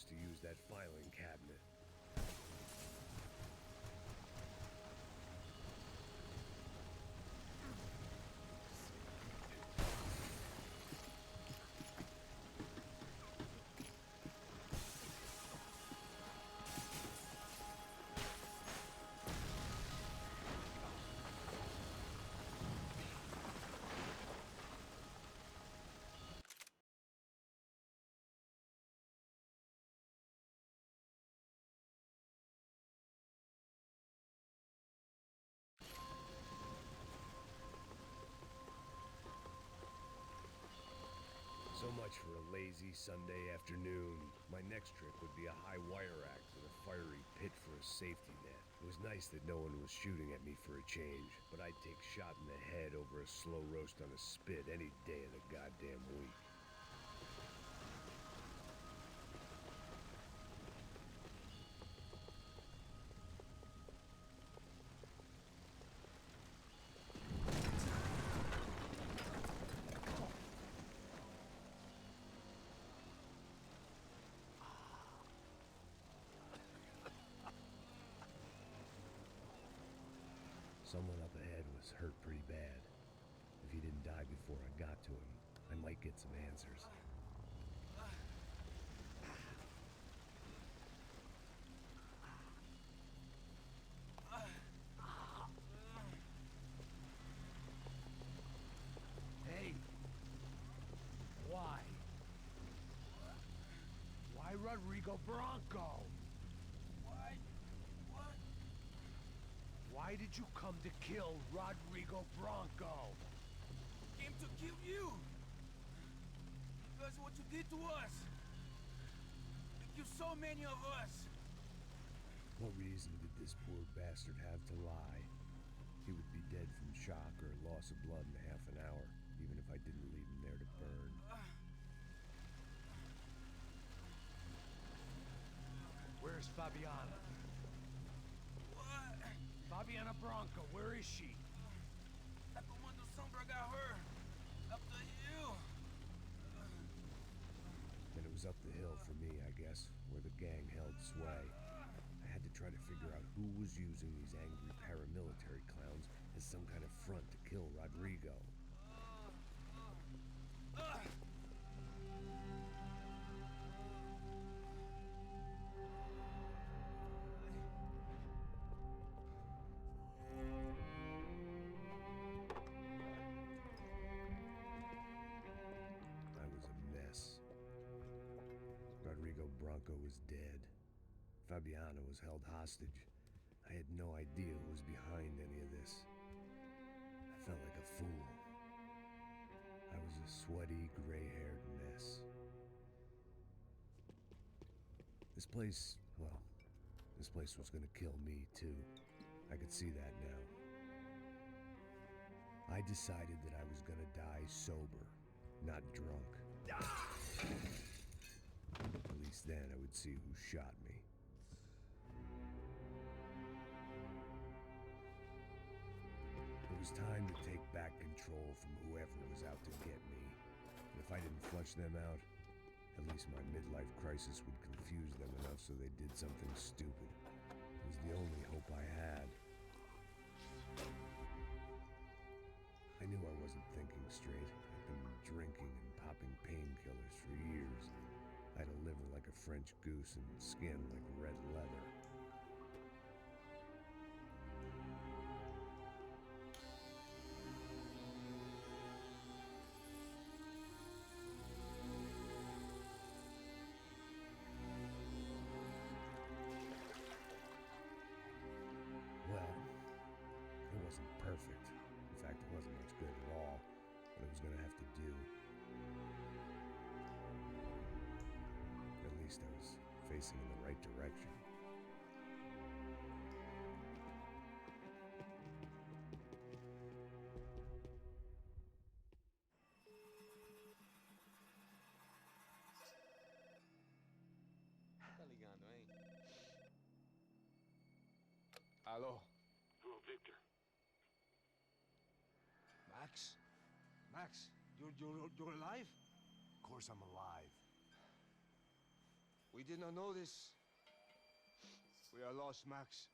used to use that filing cabinet. So much for a lazy Sunday afternoon. My next trick would be a high wire act with a fiery pit for a safety net. It was nice that no one was shooting at me for a change, but I'd take shot in the head over a slow roast on a spit any day of the goddamn week. Someone up ahead was hurt pretty bad. If he didn't die before I got to him, I might get some answers. Hey! Why? Why Rodrigo Bronco? Why? What? Why did you come to kill Rodrigo Bronco? Came to kill you! Because of what you did to us! You killed so many of us! What reason did this poor bastard have to lie? He would be dead from shock or loss of blood in half an hour, even if I didn't leave him there to burn. Where's Fabiana? What? Fabiana Bronco, where is she? La Comando Sombra got her! Up the hill! And it was up the hill for me, I guess, where the gang held sway. I had to try to figure out who was using these angry paramilitary clowns as some kind of front to kill Rodrigo. I was a mess. Rodrigo Bronco was dead. Fabiana was held hostage. I had no idea who was behind any of this. I felt like a fool. I was a sweaty, gray-haired mess. This place was gonna kill me too. I could see that now. I decided that I was gonna die sober, not drunk. At least then I would see who shot me. It was time to take back control from whoever was out to get me. And if I didn't flush them out, at least my midlife crisis would confuse them enough so they did something stupid. It was the only hope I had. I knew I wasn't thinking straight. I'd been drinking and popping painkillers for years. I had a liver like a French goose and skin like red leather. Well, it wasn't perfect. In fact, it wasn't much good at all, but it was gonna have to do. At least I was facing in the right direction. Tá ligando, hein? Alô? Hello, Victor. Max? Max, you're alive? Of course I'm alive. We did not know this. We are lost, Max.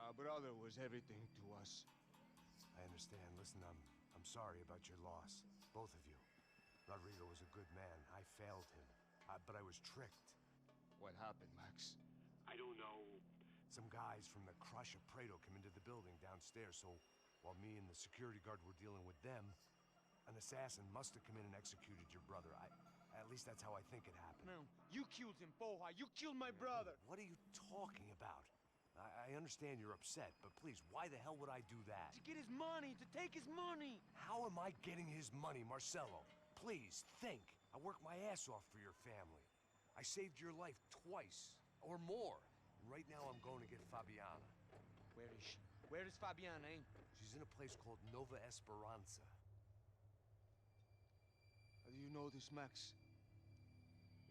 Our brother was everything to us. I understand. Listen, I'm sorry about your loss. Both of you. Rodrigo was a good man. I failed him. But I was tricked. What happened, Max? I don't know. Some guys from the Crush of Prado came into the building downstairs, so while me and the security guard were dealing with them, an assassin must have come in and executed your brother. At least that's how I think it happened. No, you killed him, Porra. You killed my brother. What are you talking about? I understand you're upset, but please, why the hell would I do that? To get his money, to take his money. How am I getting his money, Marcelo? Please, think. I worked my ass off for your family. I saved your life twice, or more. And right now I'm going to get Fabiana. Where is she? Where is Fabiana, eh? She's in a place called Nova Esperanza. How do you know this, Max?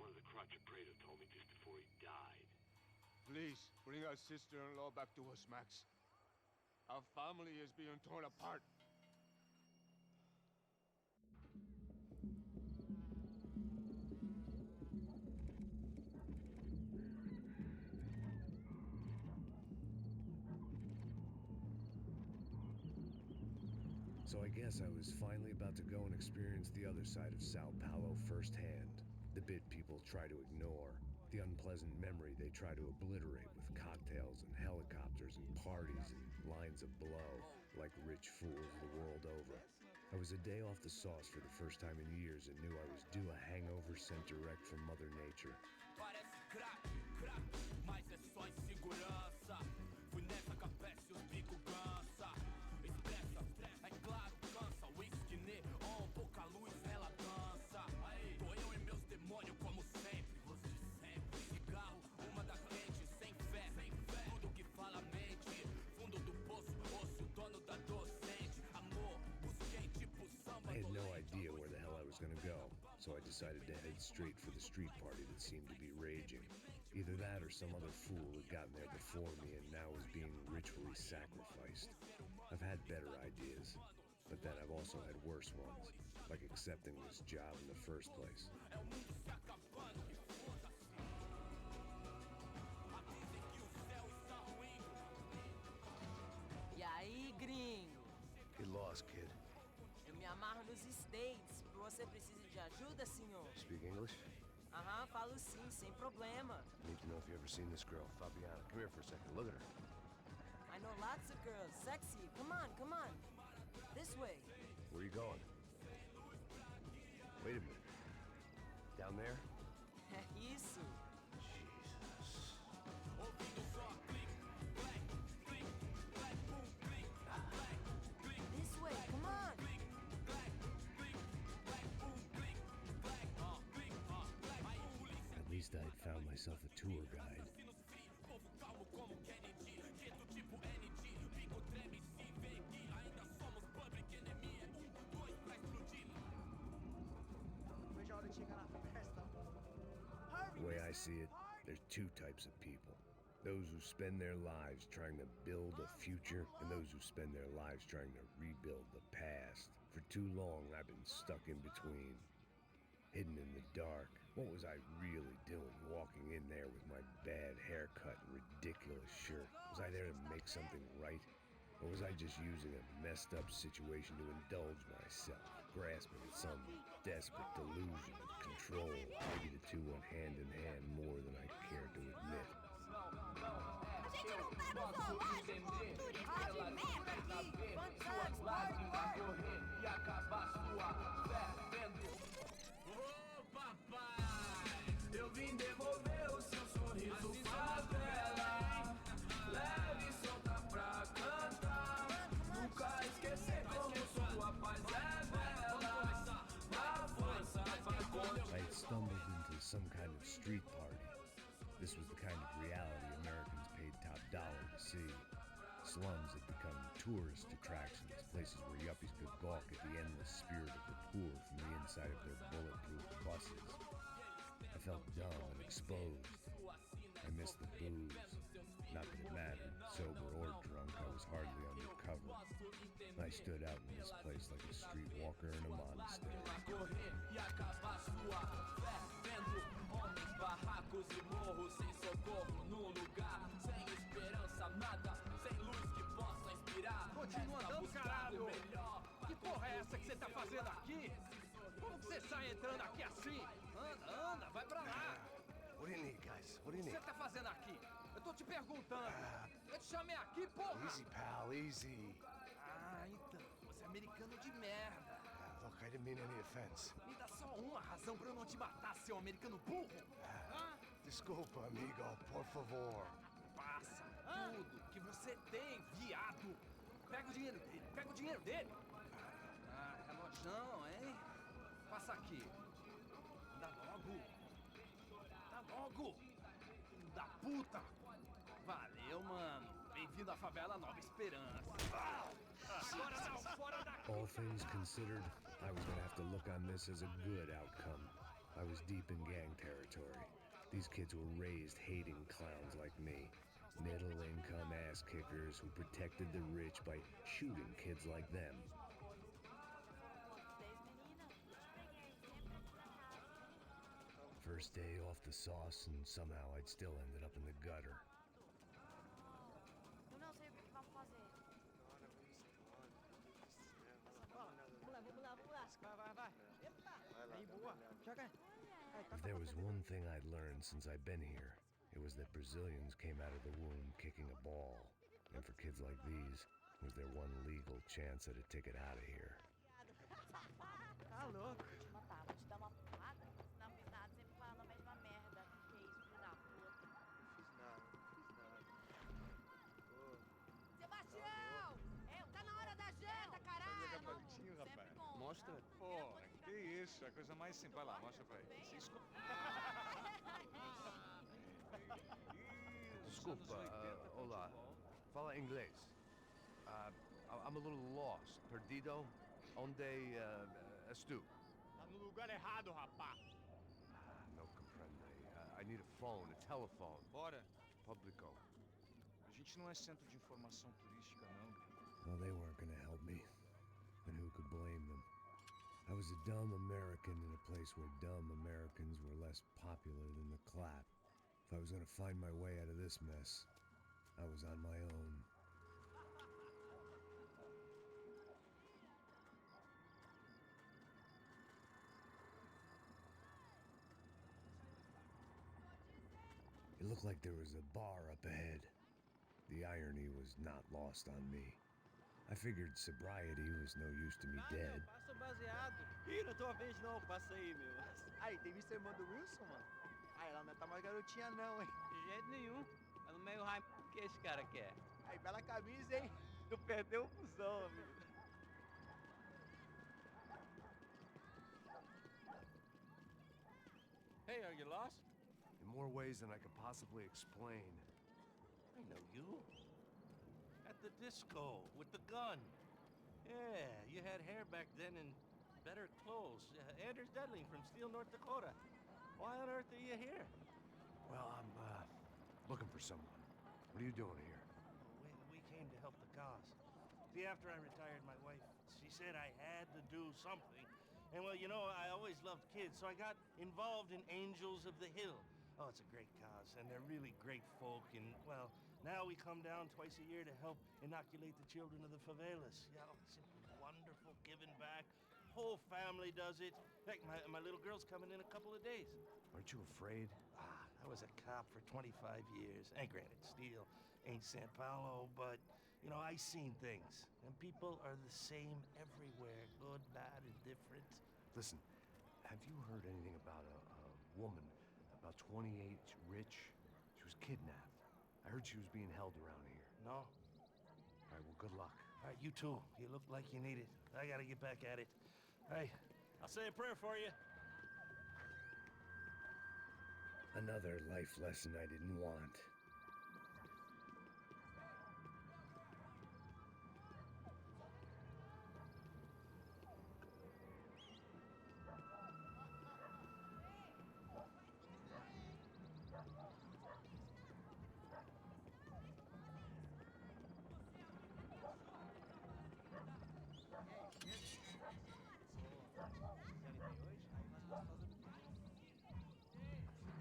One of the Crotch of Prado told me just before he died. Please, bring our sister-in-law back to us, Max. Our family is being torn apart. So I guess I was finally about to go and experience the other side of Sao Paulo firsthand. The bit people try to ignore. The unpleasant memory they try to obliterate with cocktails and helicopters and parties and lines of blow, like rich fools the world over. I was a day off the sauce for the first time in years and knew I was due a hangover sent direct from Mother Nature. Parece crack, crack, mas é só insegurança. Fui nessa capeste, os bico cansa. Expressa, é claro, cansa. Whisky neon, pouca luz, ela dança. Tô eu e meus demônios como sempre. Os de sempre. Cigarro, uma da frente, sem fé. Tudo que fala mente. Fundo do poço, osso, dono da docente. Amor, busquei tipo samba. I had no idea where the hell I was gonna go, so I decided to head straight for the street party that seemed to be raging. Either that or some other fool had gotten there before me and now was being ritually sacrificed. I've had better ideas, but then I've also had worse ones, like accepting this job in the first place. E aí, gringo? Get lost, kid. Eu me amarro nos States. Você precisa de ajuda, senhor? Speak English? Aham, falo sim, sem problema. I need to know if you've ever seen this girl, Fabiana. Come here for a second. Look at her. I know lots of girls. Sexy. Come on, come on. This way. Where are you going? Wait a minute. Down there? Isso. Jesus. This way, come on. At least I'd found myself a tour guide. The way I see it, there's two types of people. Those who spend their lives trying to build a future, and those who spend their lives trying to rebuild the past. For too long, I've been stuck in between. Hidden in the dark. What was I really doing walking in there with my bad haircut and ridiculous shirt? Was I there to make something right? Or was I just using a messed up situation to indulge myself, grasping at some desperate delusion of control? Maybe the two went hand in hand more than I cared to admit. A gente não tá no zoológico, turista de merda aqui. Quantos anos, E acabar sua fé vendo. Ô papai, eu vim devolver o seu sorriso favela. Leve e solta pra cantar. Nunca esquecer como sua paz é bela. Na força vai I had stumbled into some kind of street party. This was the kind of reality Americans paid top dollar to see. Slums had become tourist attractions, places where yuppies could gawk at the endless spirit of the poor from the inside of their bulletproof buses. I felt dumb and exposed. I missed the booze. Not that it mattered, sober or drunk, I was hardly undercover. I stood out in this place like a streetwalker in a monastery. E acabar sua fé vendo homens, barracos What do you O que need? você tá fazendo aqui? Eu tô te perguntando. Eu te chamei aqui, porra! Easy, pal, easy. Ah, então. Você é americano de merda. Look, I didn't mean any offense. Me dá só uma razão pra eu não te matar, seu americano burro. Hã? Desculpa, amigo, por favor. Passa tudo que você tem, viado. Pega o dinheiro dele, pega o dinheiro dele. Ah, relojão, hein? Passa aqui. Dá logo. Dá logo. Filho da puta. Valeu, mano. Bem-vindo à favela Nova Esperança. Agora não, fora daqui. All things considered, I was gonna have to look on this as a good outcome. I was deep in gang territory. These kids were raised hating clowns like me. Middle-income ass-kickers who protected the rich by shooting kids like them. First day off the sauce, and somehow I'd still ended up in the gutter. Eu não sei o que vamos fazer. If there was one thing I'd learned since I'd been here, it was that Brazilians came out of the womb kicking a ball. And for kids like these, was their one legal chance at a ticket out of here. Tá louco. Vou te matar, vou te dar uma porrada. Não fiz nada, sempre falando a mesma merda. Que isso, filho da puta. Sebastião! Tá na hora da janta, caralho! Sempre bom. Mostra. Pô, que isso, é a coisa mais simples. Vai lá, mostra pra ele. Desculpa, olá. Fala inglês. I'm a little lost. Perdido? Onde estou? Tá no lugar errado, rapá. Não compreendo. I need a phone, a telephone. Bora. Publico. A gente não é centro de informação turística, não. Well, they weren't gonna help me. And who could blame them? I was a dumb American in a place where dumb Americans were less popular than the clap. If I was gonna find my way out of this mess, I was on my own. It looked like there was a bar up ahead. The irony was not lost on me. I figured sobriety was no use to me dead. Passa o baseado. Ih, não é tua vez não, passa aí, meu. Aí, tem visto a irmã do Wilson, mano? Aí, ela não tá mais garotinha não, hein? De jeito nenhum. Tá no meio raio que esse cara quer. Aí, bela camisa, hein? Tu perdeu o fusão, amigo. Hey, are you lost? In more ways than I could possibly explain. I know you. At the disco, with the gun. Yeah, you had hair back then and better clothes. Anders Dudley from Steele, North Dakota. Why on earth are you here? Well, I'm looking for someone. What are you doing here? We came to help the cause. See, after I retired, my wife, she said I had to do something. And well, you know, I always loved kids, so I got involved in Angels of the Hill. Oh, it's a great cause, and they're really great folk. And, well, now we come down twice a year to help inoculate the children of the favelas. Yeah, oh, simply wonderful, giving back. Whole family does it. In fact, my little girl's coming in a couple of days. Aren't you afraid? I was a cop for 25 years. And granted, Steele ain't San Paulo, but, you know, I seen things. And people are the same everywhere, good, bad, indifferent. Listen, have you heard anything about a woman, about 28, rich? She was kidnapped. I heard she was being held around here. No? All right, well, good luck. All right, you too. You look like you need it. I gotta get back at it. Hey, I'll say a prayer for you. Another life lesson I didn't want.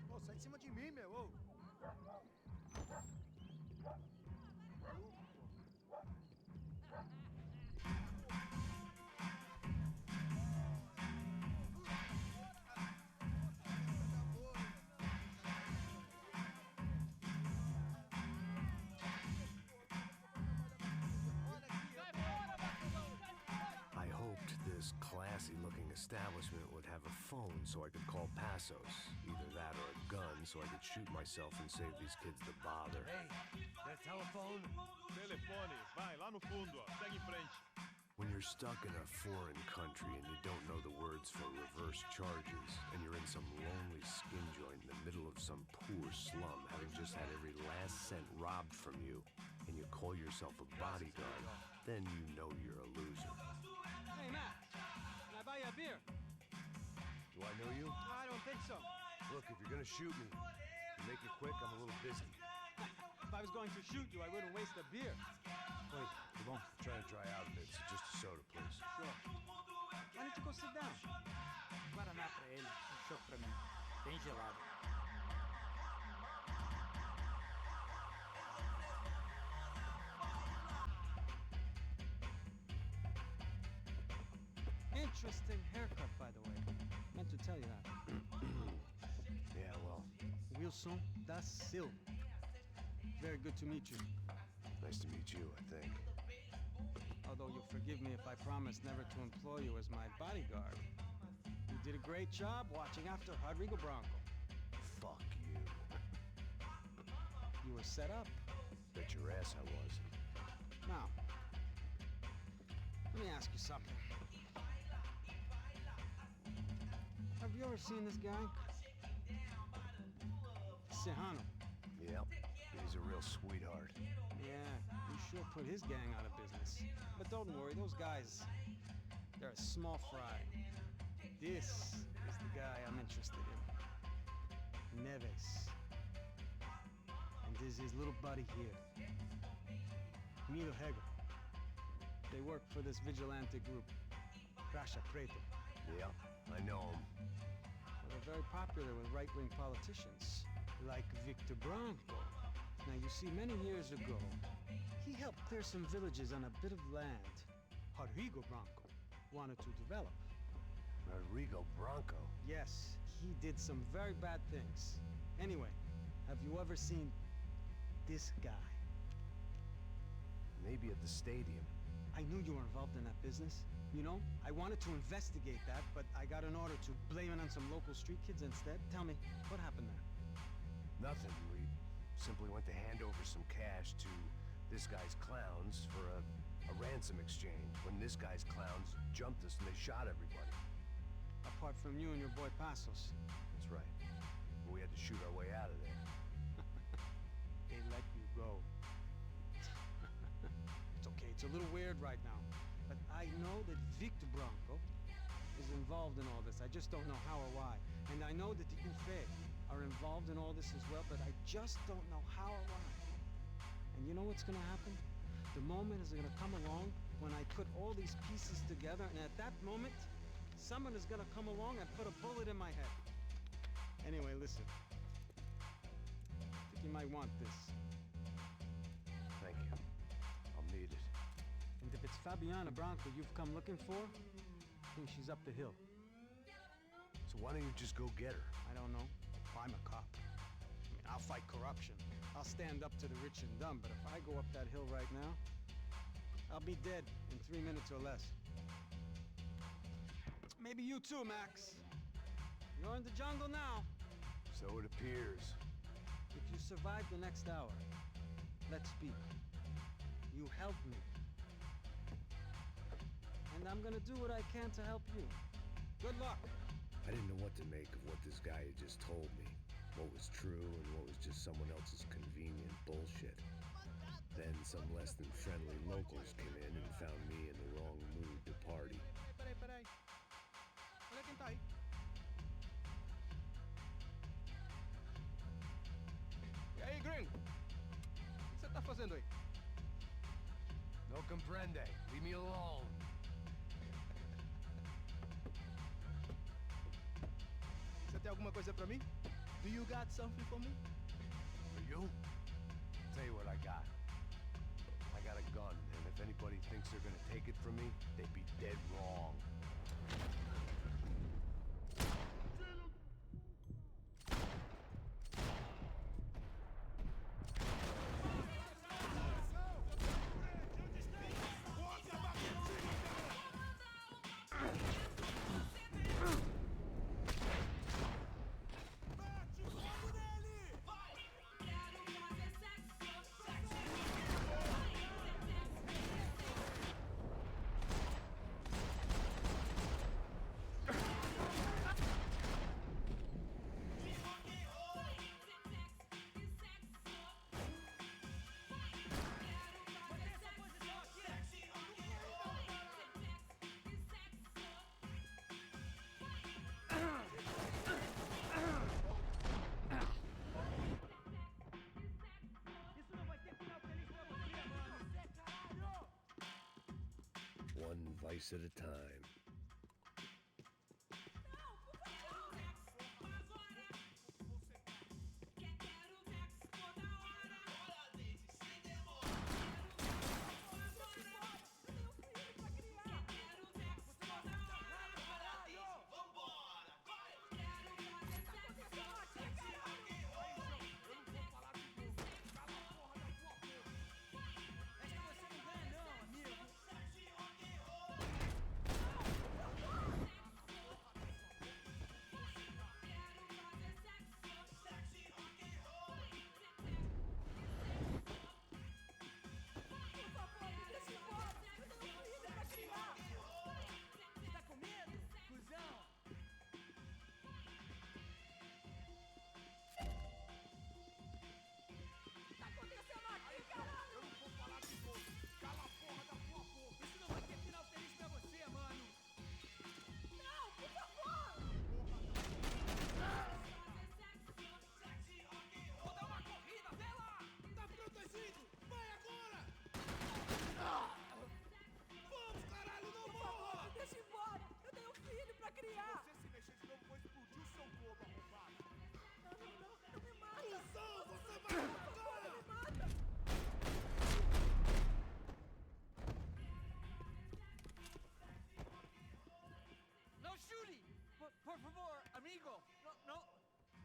Pô, sai de cima de mim, meu. Ô. establishment would have a phone so I could call Passos. Either that or a gun so I could shoot myself and save these kids the bother. Hey, that telephone? Telefone, vai, lá no fundo, ó. Segue em frente. When you're stuck in a foreign country and you don't know the words for reverse charges, and you're in some lonely skin joint in the middle of some poor slum, having just had every last cent robbed from you, and you call yourself a bodyguard, then you know you're a loser. Hey, Max. Can I buy you a beer? Do I know you? I don't think so. Look, if you're gonna shoot me, make it quick, I'm a little busy. If I was going to shoot you, I wouldn't waste a beer. Wait, come on. Try to dry out a bit, so just a soda, please. Sure. Why don't you go sit down? Guaraná pra ele, chopp pra mim. Bem gelado. Interesting haircut, by the way. Meant to tell you that. Yeah, well, Wilson da Silva. Very good to meet you. nice to meet you, I think. Although you'll forgive me if I promise never to employ you as my bodyguard. You did a great job watching after Rodrigo Bronco. Fuck you. You were set up. Bet your ass I was. Now, let me ask you something. Have you ever seen this guy? Sejano. Yep, he's a real sweetheart. Yeah, you sure put his gang out of business. But don't worry, those guys, they're a small fry. This is the guy I'm interested in. Neves. And this is his little buddy here. Milo Hegel. They work for this vigilante group, Rasha Preto. Yeah, I know him. Well, they're very popular with right-wing politicians, like Victor Bronco. Now, you see, many years ago, he helped clear some villages on a bit of land Rodrigo Bronco wanted to develop. Rodrigo Bronco? Yes, he did some very bad things. Anyway, have you ever seen this guy? Maybe at the stadium. I knew you were involved in that business. You know, I wanted to investigate that, but I got an order to blame it on some local street kids instead. Tell me, what happened there? Nothing. We simply went to hand over some cash to this guy's clowns for a ransom exchange. When this guy's clowns jumped us and they shot everybody. Apart from you and your boy Passos. That's right. We had to shoot our way out of there. They let you go. It's okay, it's a little weird right now. But I know that Victor Bronco is involved in all this. I just don't know how or why. And I know that the UFE are involved in all this as well, but I just don't know how or why. And you know what's gonna happen? The moment is gonna come along when I put all these pieces together, and at that moment, someone is gonna come along and put a bullet in my head. Anyway, listen. I think you might want this. Thank you. I'll need it. And if it's Fabiana Bronco you've come looking for, I think she's up the hill. So why don't you just go get her? I don't know. I'm a cop. I mean, I'll fight corruption. I'll stand up to the rich and dumb, but if I go up that hill right now, I'll be dead in 3 minutes or less. Maybe you too, Max. You're in the jungle now. So it appears. If you survive the next hour, let's speak. You help me. And I'm gonna do what I can to help you. Good luck. I didn't know what to make of what this guy had just told me. What was true and what was just someone else's convenient bullshit. Then some less than friendly locals came in and found me in the wrong mood to party. Peraí. Olha quem tá aí. E aí, gringo? O que você tá fazendo aí? No comprende. Leave me alone. Você tem alguma coisa pra mim? Do you got something for me? For you? Tell you what I got. I got a gun, and if anybody thinks they're gonna take it from me, they'd be dead wrong. slice at a time. Por favor, amigo. No.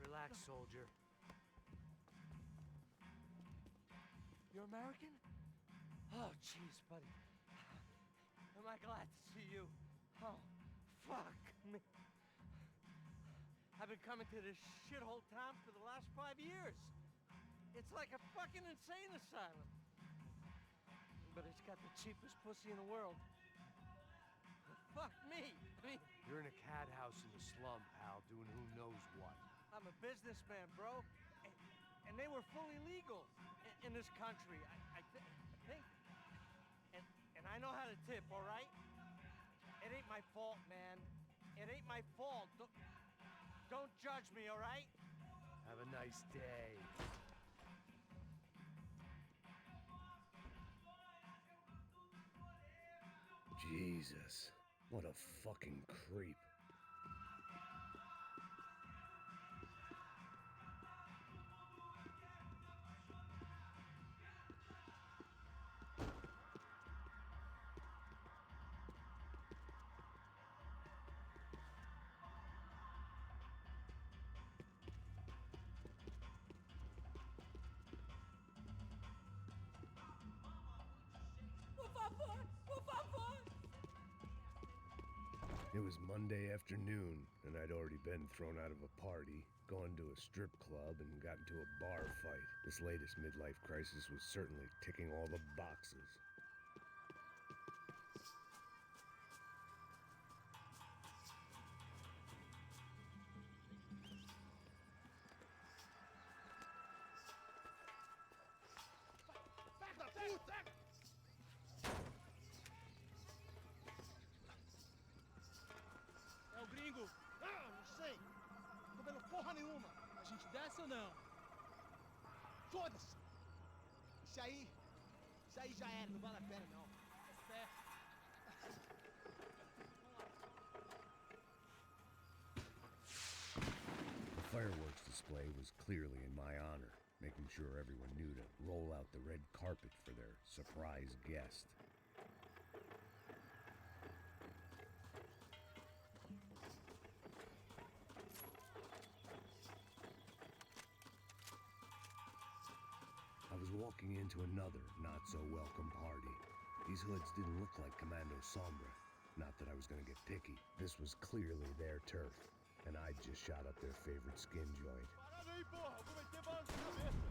Relax, soldier. You're American? Oh, jeez, buddy. Am I glad to see you? Oh, fuck me. I've been coming to this shithole town for the last 5 years. It's like a fucking insane asylum. But it's got the cheapest pussy in the world. Fuck me. I mean, You're in a cat house in the slum, pal, doing who knows what. I'm a businessman, bro. And they were fully legal in this country, I think. And I know how to tip, all right? It ain't my fault, man. It ain't my fault. Don't judge me, all right? Have a nice day. Jesus, what a fucking creep. It was Monday afternoon, and I'd already been thrown out of a party, gone to a strip club, and got into a bar fight. This latest midlife crisis was certainly ticking all the boxes. É o gringo. Ah, não sei. Tô vendo porra nenhuma. A gente desce ou não? Foda-se. Isso aí já era. Não vale a pena, não. É certo. The fireworks display was clearly in my honor, making sure everyone knew to roll out the red carpet for their surprise guest. I was walking into another not-so-welcome party. These hoods didn't look like Commando Sombra. Not that I was gonna get picky. This was clearly their turf, and I'd just shot up their favorite skin joint. Parada aí, porra! Vou meter bala na cabeça!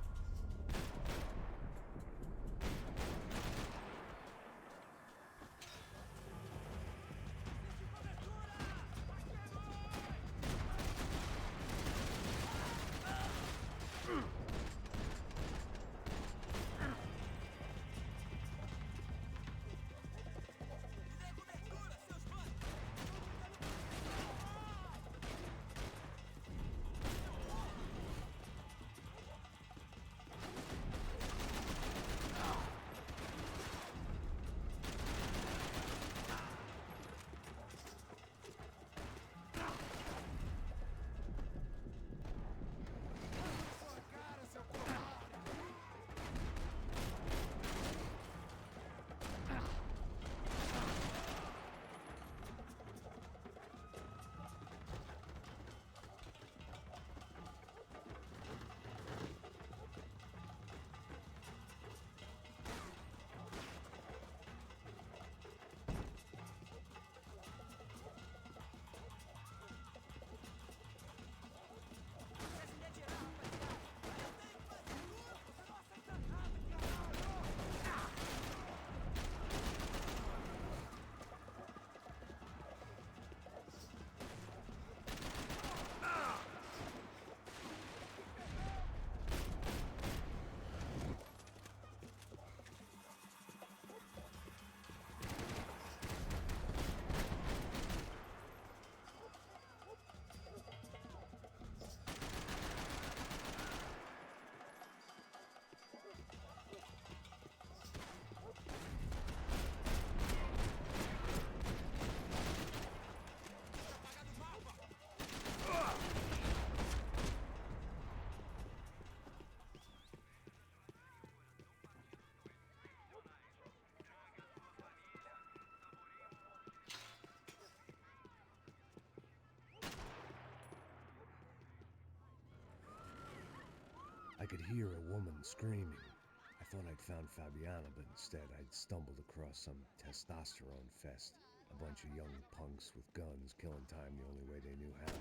could hear a woman screaming. I thought I'd found Fabiana, but instead I'd stumbled across some testosterone fest. A bunch of young punks with guns killing time the only way they knew how.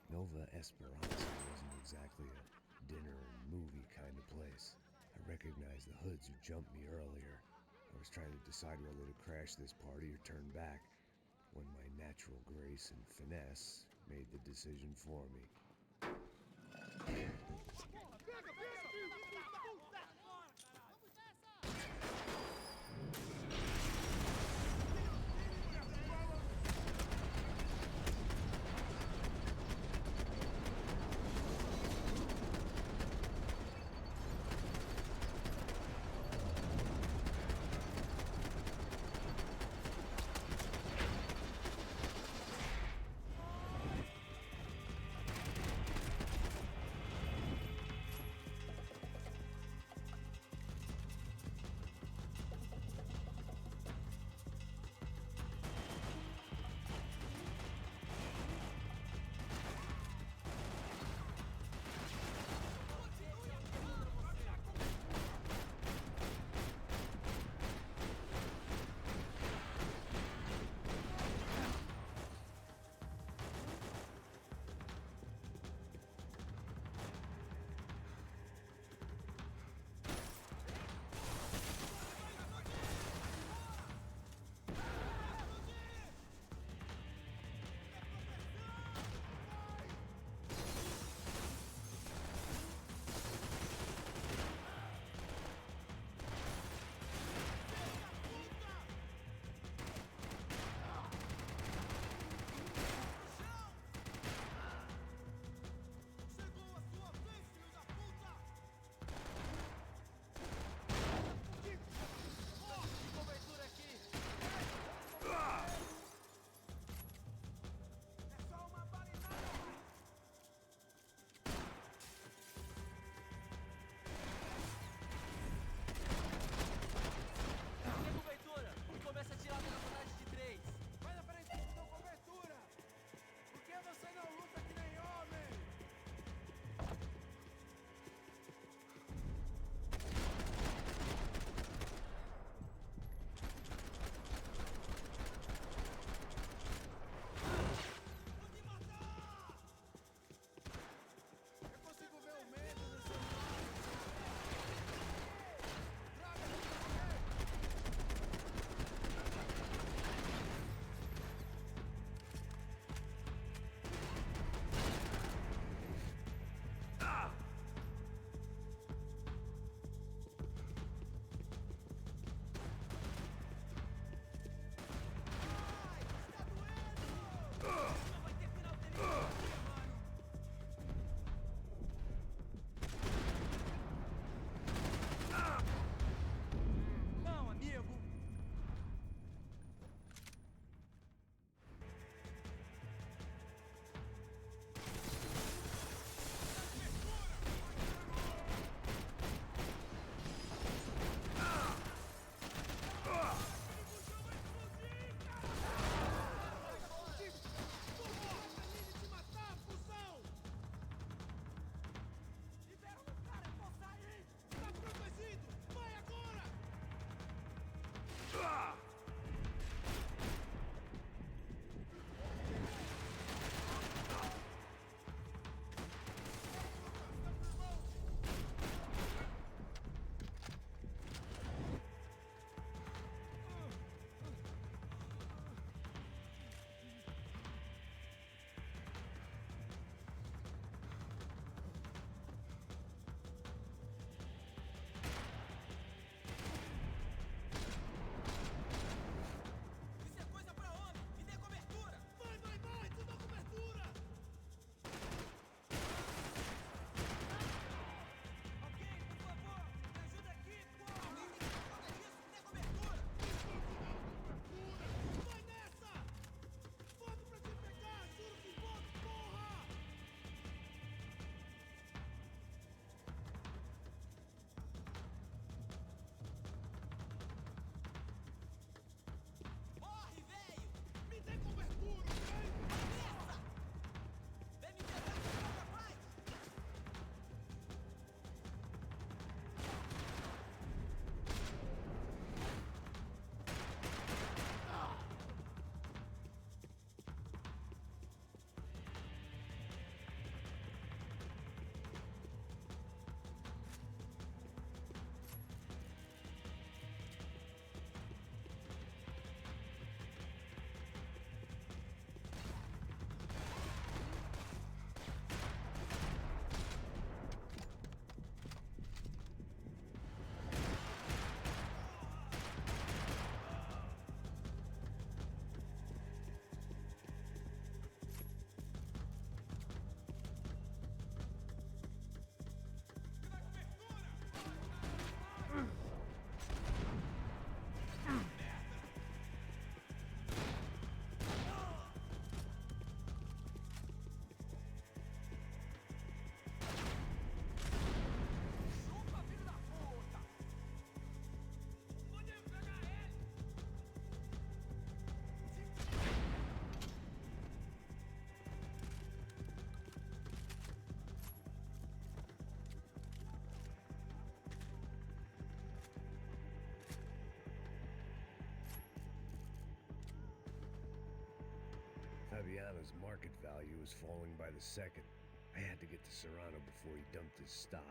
Nova Esperanza wasn't exactly a dinner and movie kind of place. I recognized the hoods who jumped me earlier. I was trying to decide whether to crash this party or turn back, when my natural grace and finesse made the decision for me. Fabiano's market value was falling by the second. I had to get to Serrano before he dumped his stock.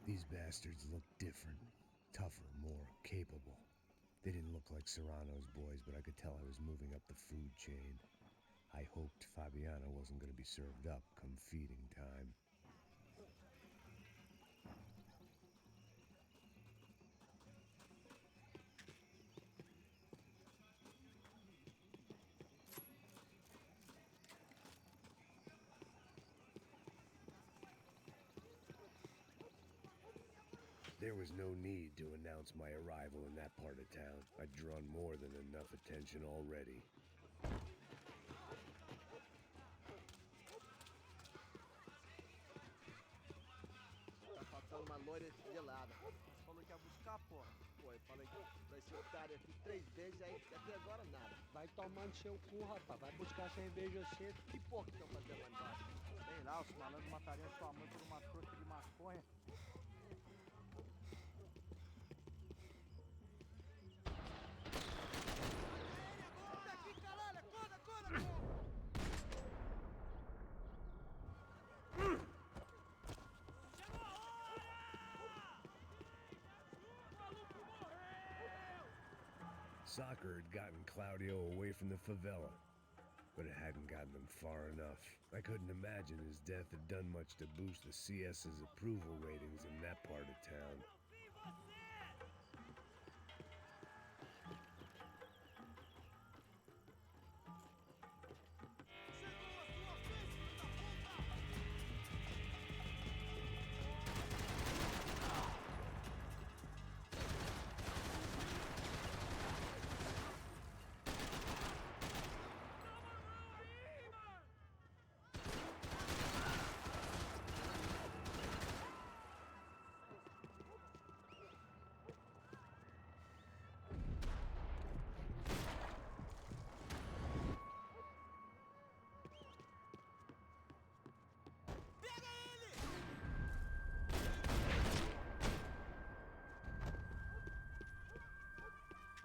These bastards looked different, tougher, more capable. They didn't look like Serrano's boys, but I could tell I was moving up the food chain. I hoped Fabiano wasn't going to be served up come feeding time. There was no need to announce my arrival in that part of town. I'd drawn more than enough attention already. Tá faltando uma loira gelada. Falou que ia buscar, porra. Pô, eu falei que vai ser otário aqui 3 vezes, aí até agora nada. Vai tomando seu cu, rapaz. Vai buscar cerveja cedo. Que porra que estão fazendo lá embaixo? Sei lá, os malandros matariam sua mãe por uma trouxa de maconha. Soccer had gotten Claudio away from the favela, but it hadn't gotten him far enough. I couldn't imagine his death had done much to boost the CS's approval ratings in that part of town.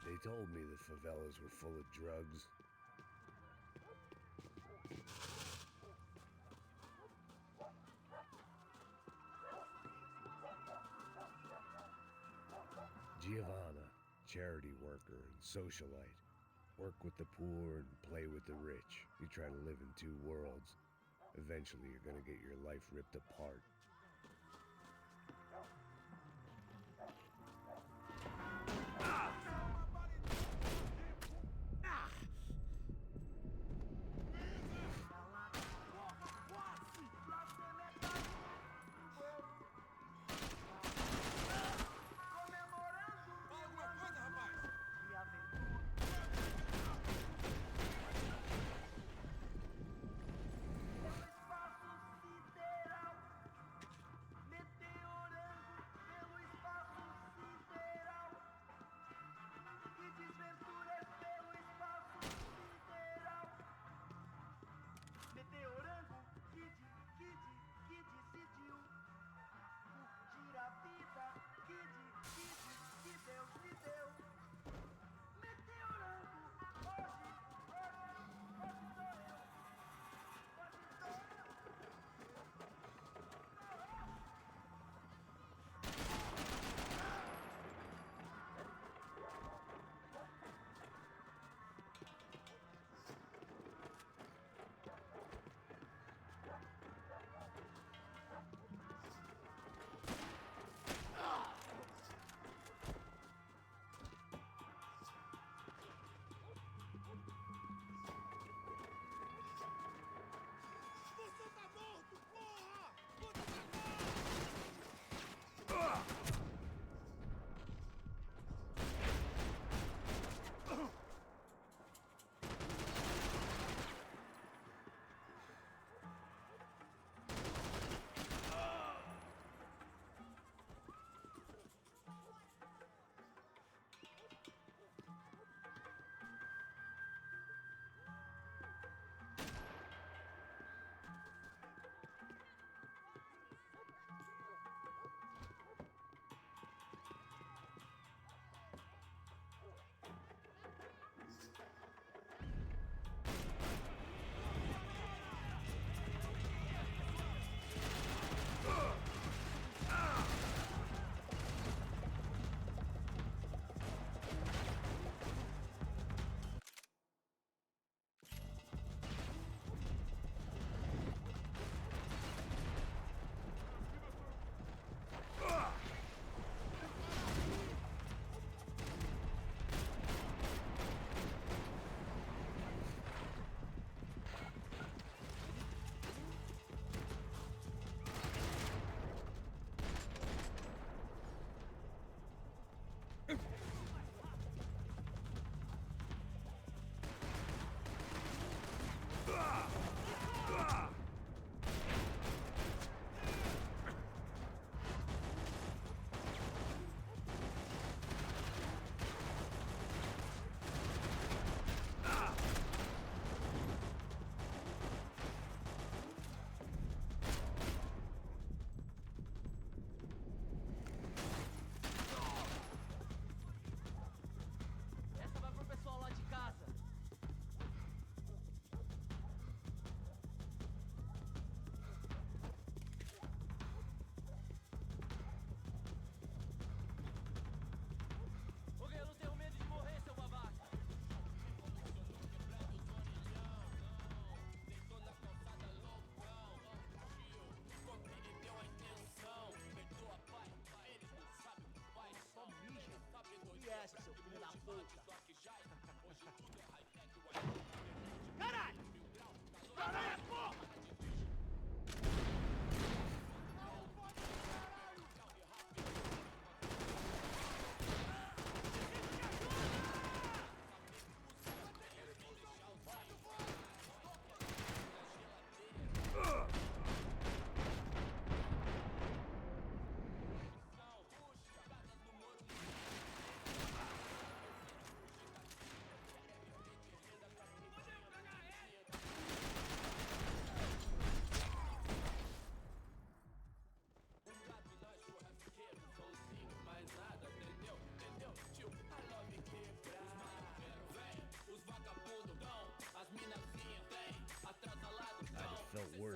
They told me the favelas were full of drugs. Giovanna, charity worker and socialite. Work with the poor and play with the rich. You try to live in two worlds. Eventually you're gonna get your life ripped apart.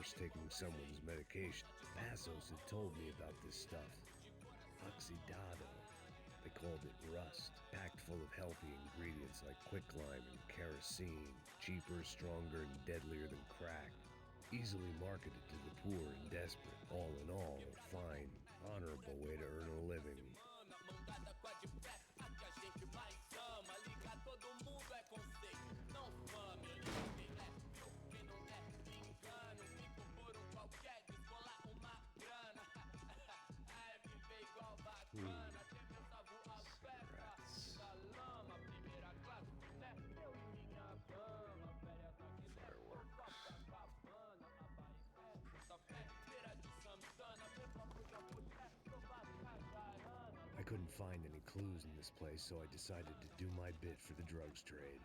worse taking someone's medication. Passos had told me about this stuff. Oxidado. They called it rust, packed full of healthy ingredients like quicklime and kerosene, cheaper, stronger, and deadlier than crack. Easily marketed to the poor and desperate. All in all, a fine, honorable way to earn a living. I couldn't find any clues in this place, so I decided to do my bit for the drugs trade.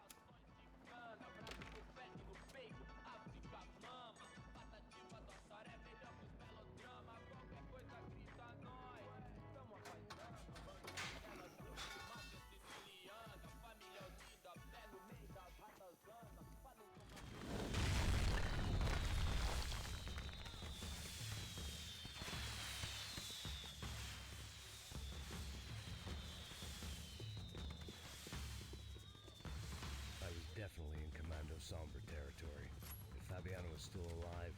Definitely in Commando Sombra territory. If Fabiana was still alive,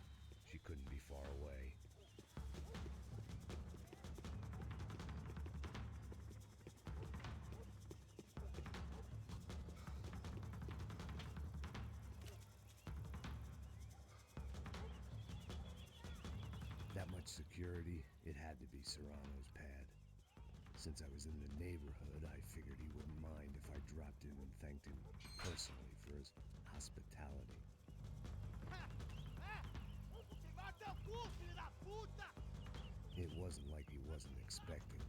she couldn't be far away. That much security, it had to be Serrano's pad. Since I was in the neighborhood, I figured he wouldn't mind if I dropped in and thanked him personally for his hospitality. It wasn't like he wasn't expecting me.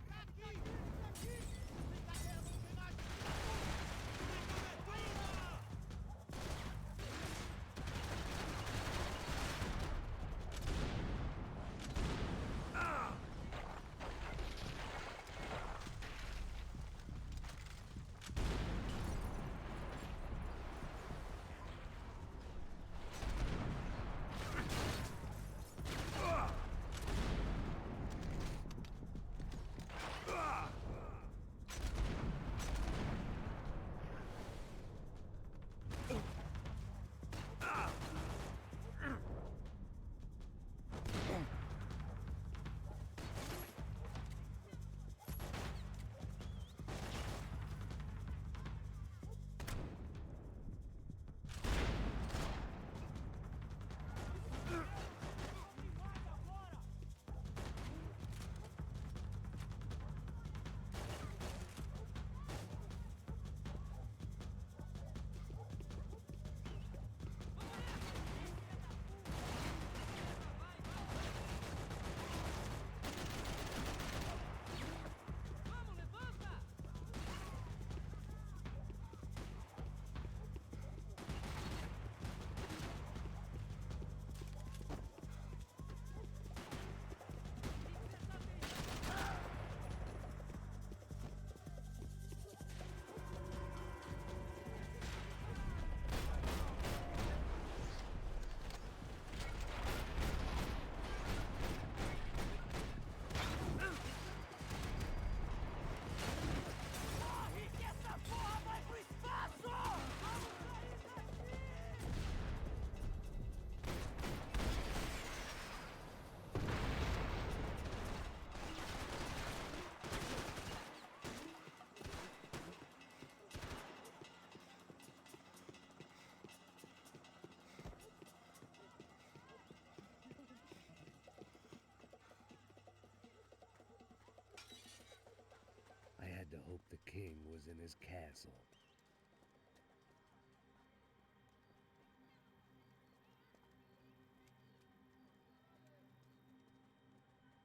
To hope the king was in his castle.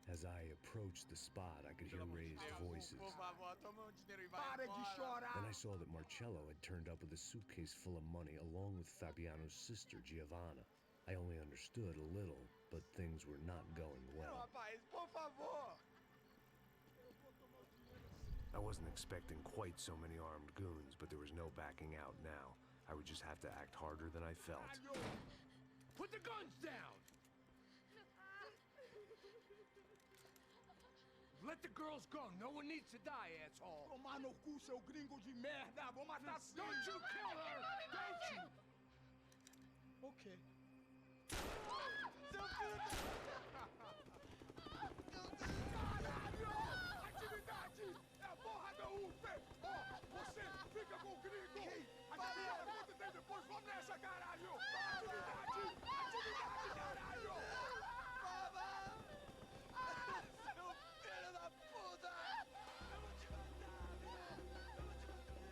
As I approached the spot, I could hear raised voices. Then I saw that Marcello had turned up with a suitcase full of money along with Fabiano's sister, Giovanna. I only understood a little, but things were not going well. I wasn't expecting quite so many armed goons, but there was no backing out now. I would just have to act harder than I felt. Put the guns down! Let the girls go. No one needs to die, asshole. Tomar no cu, seu gringo de merda! Vou matar sim! Don't you kill her! Don't you! Ok. Caralho! Atividade! É a porra da UF! Ó, você fica com o gringo! A gente fala quanto tem depois, vamos nessa, caralho! Atividade! Atividade, caralho!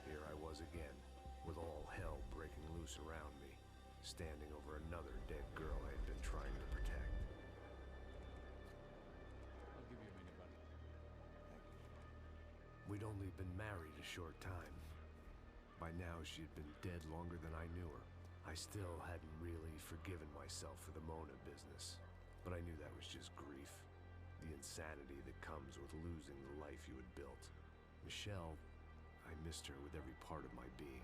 Here I was again, with all hell breaking loose around me, standing over another dead girl I had been trying to protect. I'll give you a minute, buddy. We'd only been married a short time. By now, she had been dead longer than I knew her. I still hadn't really forgiven myself for the Mona business, but I knew that was just grief. The insanity that comes with losing the life you had built. Michelle, I missed her with every part of my being.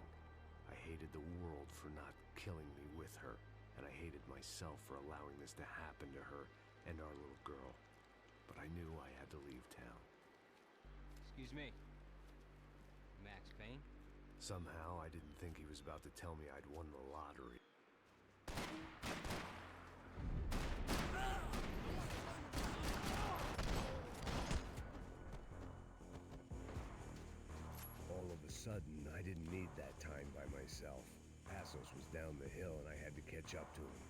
I hated the world for not killing me with her, and I hated myself for allowing this to happen to her and our little girl. But I knew I had to leave town. Excuse me. Max Payne? Somehow, I didn't think he was about to tell me I'd won the lottery. All of a sudden, I didn't need that time by myself. Passos was down the hill and I had to catch up to him.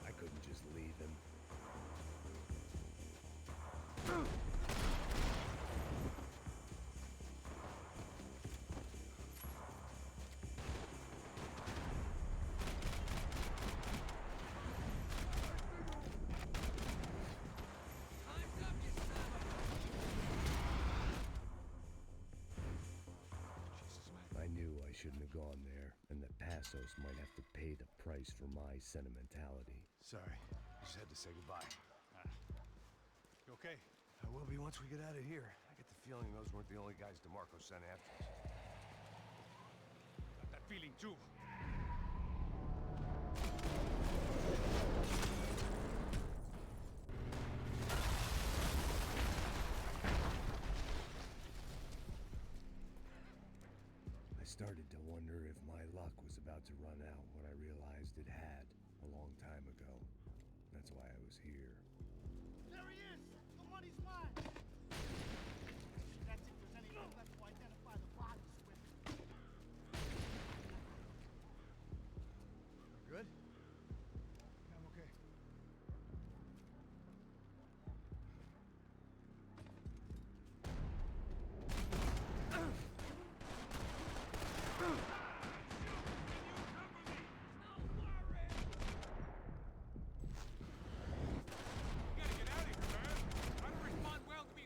I couldn't just leave him. I knew I shouldn't have gone there, and that Passos might have to pay the price for my sentimentality. Sorry, just had to say goodbye. You okay? I will be once we get out of here. I get the feeling those weren't the only guys DeMarco sent after us. Got that feeling too. I started to wonder if my luck was about to run out when I realized it had a long time ago. That's why I was here. There he is! The money's mine! That's if there's anyone left to identify the bodies with. Good? Yeah, I'm okay. You gotta get out of here, man. Try to respond well to be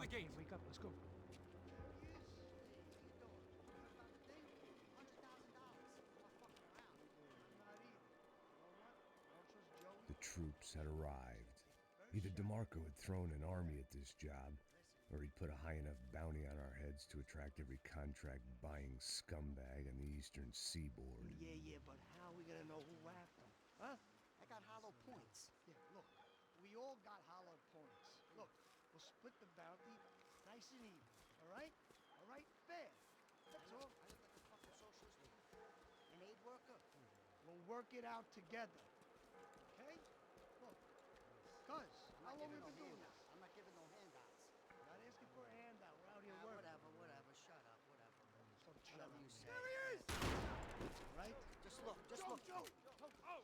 the gate. Wake up, let's go. The troops had arrived. Either DeMarco had thrown an army at this job, or he'd put a high enough bounty on our heads to attract every contract-buying scumbag on the eastern seaboard. Yeah, but how are we gonna know who whacked them? Huh? I got hollow points. Yeah, look, we all got hollow points. Look, we'll split the bounty nice and even, all right? All right? Fair. That's all. I look like a fucking socialist, an aid worker. We'll work it out together, okay? Look, cuz, how long we been doing this? I'm not giving no handouts. Not asking for a handout. We're out here working. Whatever. Shut up. Whatever you say. There he is! Right? Just look. Joe! Oh!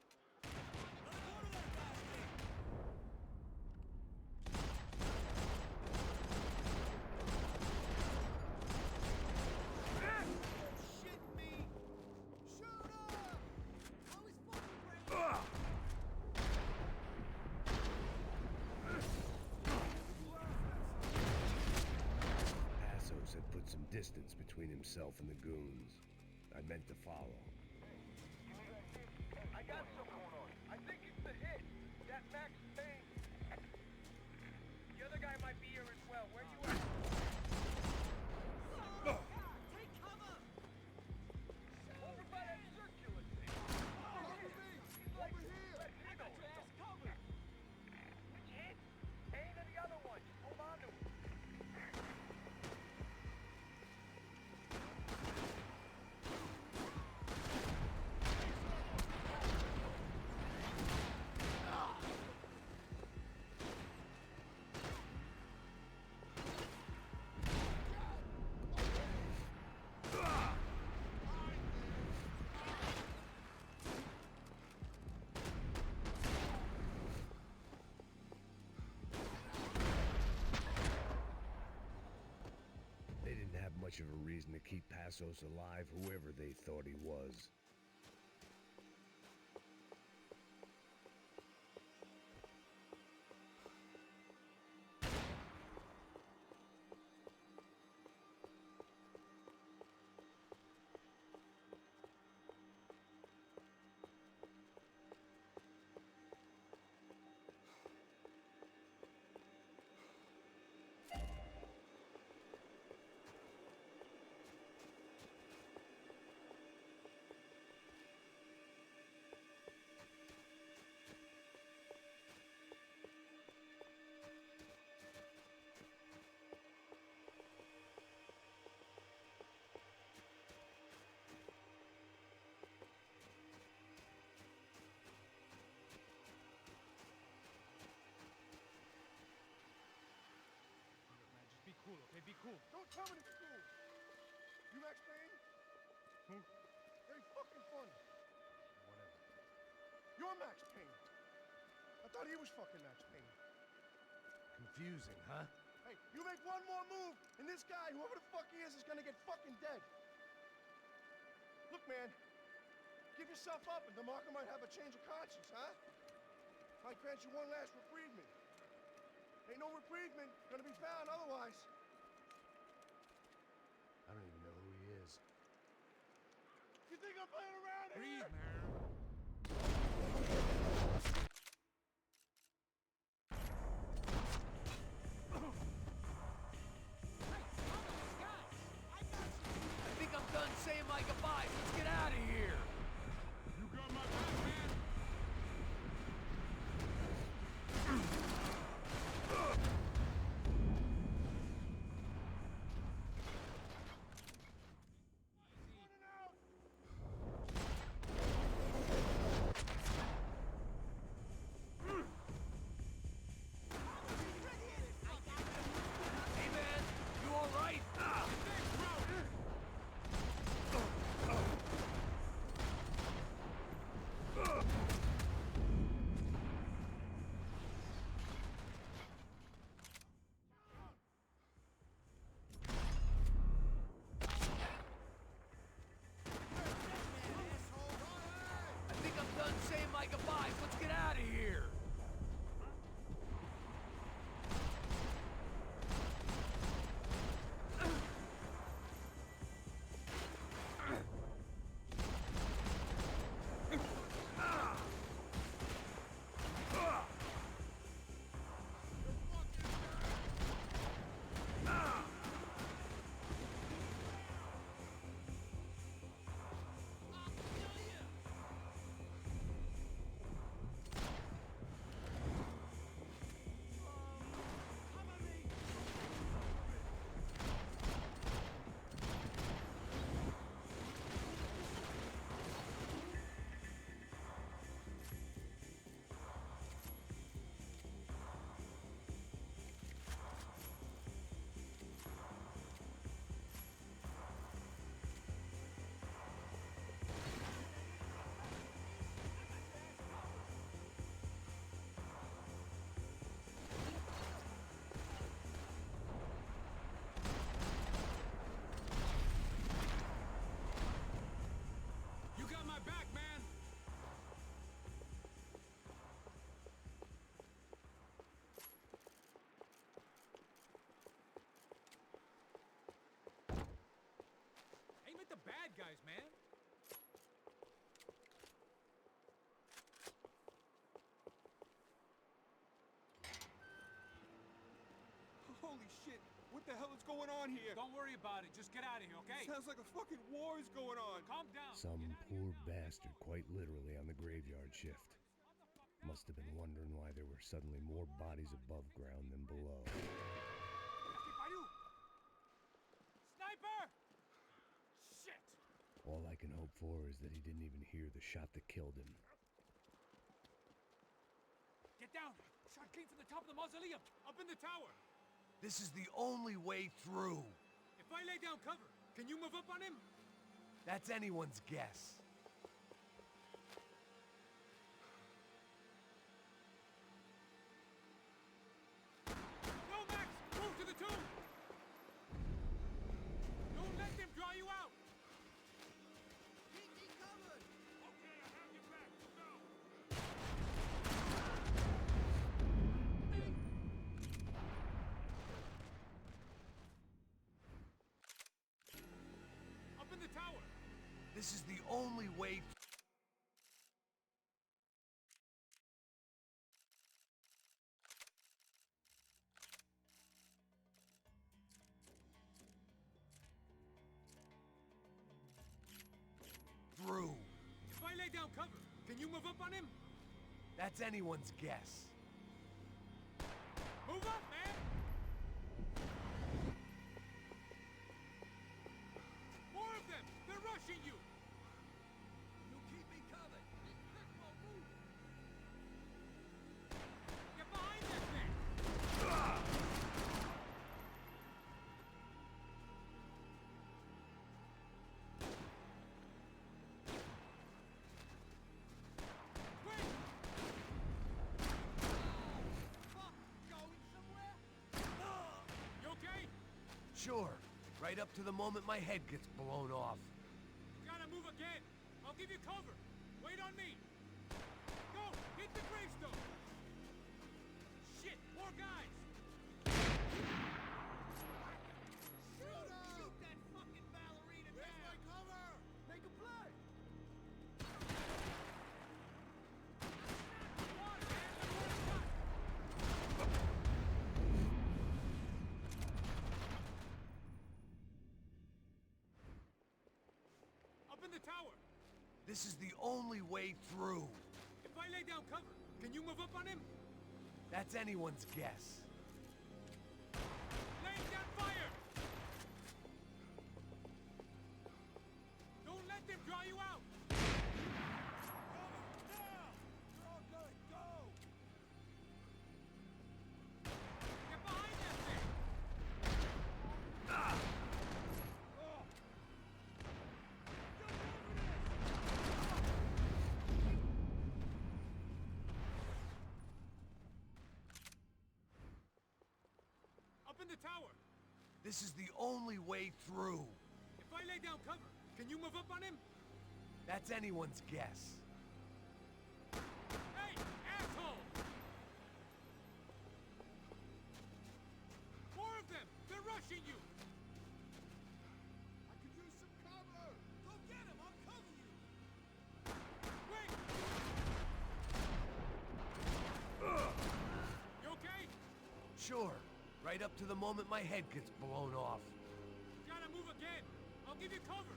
Had put some distance between himself and the goons. I meant to follow. I got something going on. I think it's the hit. That Max Payne. The other guy might be here as well. Where you at? Take cover! Over by that circular thing. He's like, over here. I got your ass covered. Which hit? Payne or the other one? Hold on to him. They didn't have much of a reason to keep Passos alive, whoever they thought he was. Be cool, okay? Be cool. Don't tell me to be cool. You Max Payne? Who? Very fucking funny. Whatever. You're Max Payne. I thought he was fucking Max Payne. Confusing, huh? Hey, you make one more move, and this guy, whoever the fuck he is gonna get fucking dead. Look, man, give yourself up, and DeMarco might have a change of conscience, huh? Might grant you one last reprievement. Ain't no reprievement gonna be found otherwise. I don't even know who he is. You think I'm playing around here? Breathe, man. I think I'm done saying my goodbyes. Let's get out of here. You got my back, man. bad guys, man. Holy shit! What the hell is going on here? Don't worry about it. Just get out of here, okay? Sounds like a fucking war is going on. Calm down. Some poor bastard, quite literally, on the graveyard shift. Must have been wondering why there were suddenly more bodies above ground than below. Sniper! Shit! All I can hope for is that he didn't even hear the shot that killed him. Get down! Shot came from the top of the mausoleum, up in the tower. This is the only way through. If I lay down cover, can you move up on him? That's anyone's guess. Go, Max! Move to the tomb! Don't let them draw you out! Keep me covered! Okay, I have your back. Go! Up in the tower! This is the only way through. If I lay down cover, can you move up on him? That's anyone's guess. Move up, man! More of them! They're rushing you! You keep me covered! Move! Get behind that thing! Quick! Fuck! Going somewhere? You okay? Sure. Right up to the moment my head gets blown off. You gotta move again! I'll give you cover! Wait on me! Go! Hit the gravestone! Shit! More guys! Shoot that fucking ballerina down! Where's my cover? Make a play! Come on, man! They're going to Up in the tower! This is the only way through. If I lay down cover, can you move up on him? That's anyone's guess. Laying down fire! Don't let them draw you out! Get behind that thing! Up in the tower! This is the only way through. If I lay down cover, can you move up on him? That's anyone's guess. Hey, asshole! More of them! They're rushing you! I could use some cover! Go get him! I'll cover you! Wait! You okay? Sure. Right up to the moment my head gets blown off. You gotta move again! I'll give you cover!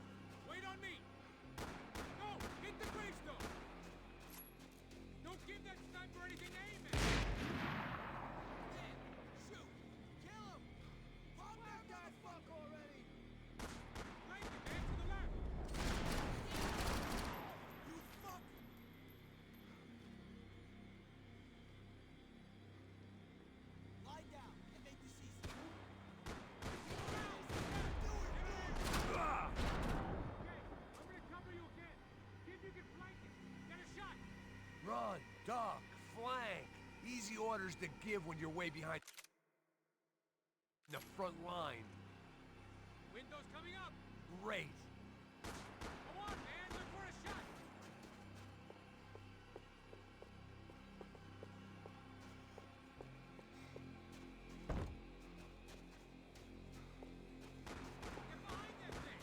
Wait on me! Go! Hit the gravestone! Don't give that sniper anything to aim at! Man, shoot! Kill him! Pop that guy fuck already! Right, man, to the left! You fuck! Lie down and make the cease. Okay, I'm gonna cover you again. See if you can flank it. Get a shot! Run, duck, flank. Easy orders to give when you're way behind the front line. Windows coming up! Great. Come on, man, look for a shot! Get behind that thing!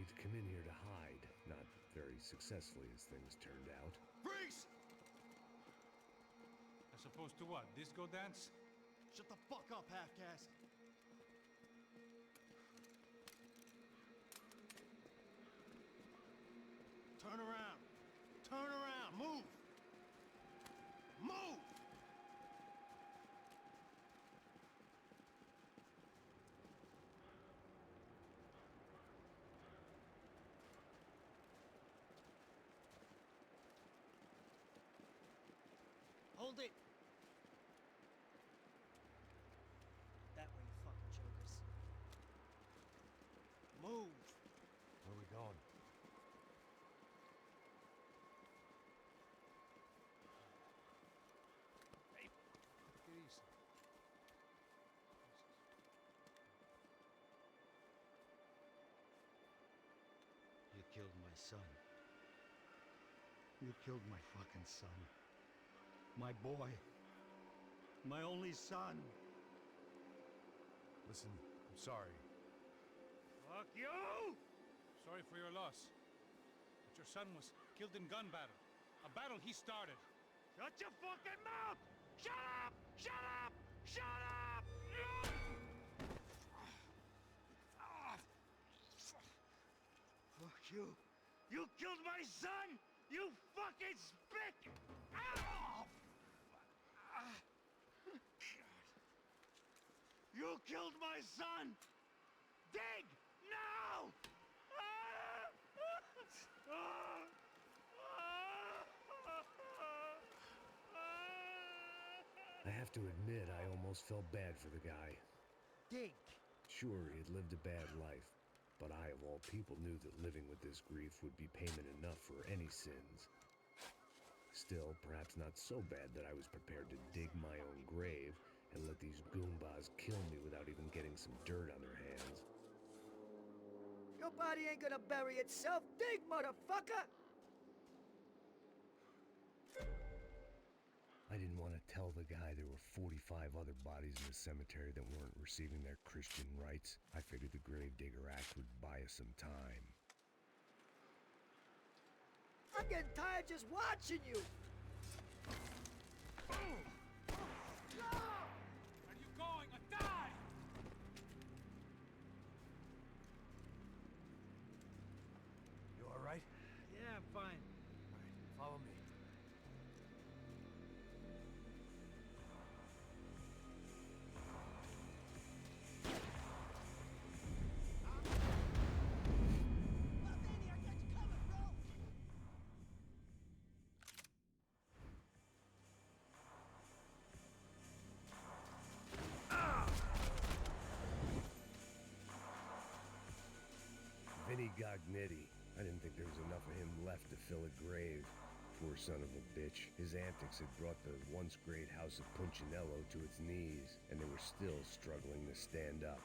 need to come in here to hide. Not very successfully as things turned out. Freeze! As opposed to what? Disco dance? Shut the fuck up, half-caste. Turn around. Turn around. Move. Move! Hold it. That way, you fucking jokers. Move. Where are we going? Hey, take it easy. You killed my son. You killed my fucking son. My boy. My only son. Listen, I'm sorry. Fuck you! Sorry for your loss. But your son was killed in gun battle. A battle he started. Shut your fucking mouth! Shut up! Shut up! Shut up! Fuck you. You killed my son! You fucking spick! Ow! You killed my son! Dig! Now! I have to admit, I almost felt bad for the guy. Dig! Sure, he had lived a bad life, but I, of all people, knew that living with this grief would be payment enough for any sins. Still, perhaps not so bad that I was prepared to dig my own grave and let these goombas kill me without even getting some dirt on their hands. Your body ain't gonna bury itself! Dig, motherfucker! I didn't want to tell the guy there were 45 other bodies in the cemetery that weren't receiving their Christian rites. I figured the Gravedigger Act would buy us some time. I'm getting tired just watching you! Where are you going? Die! You alright? Yeah, I'm fine. Alright, follow me. Vinny Gognetti. I didn't think there was enough of him left to fill a grave. Poor son of a bitch. His antics had brought the once great house of Punchinello to its knees, and they were still struggling to stand up.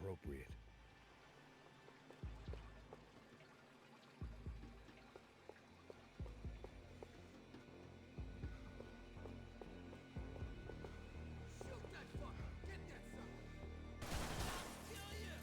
appropriate. Shoot that fucker! Get that sucker! I'll kill you!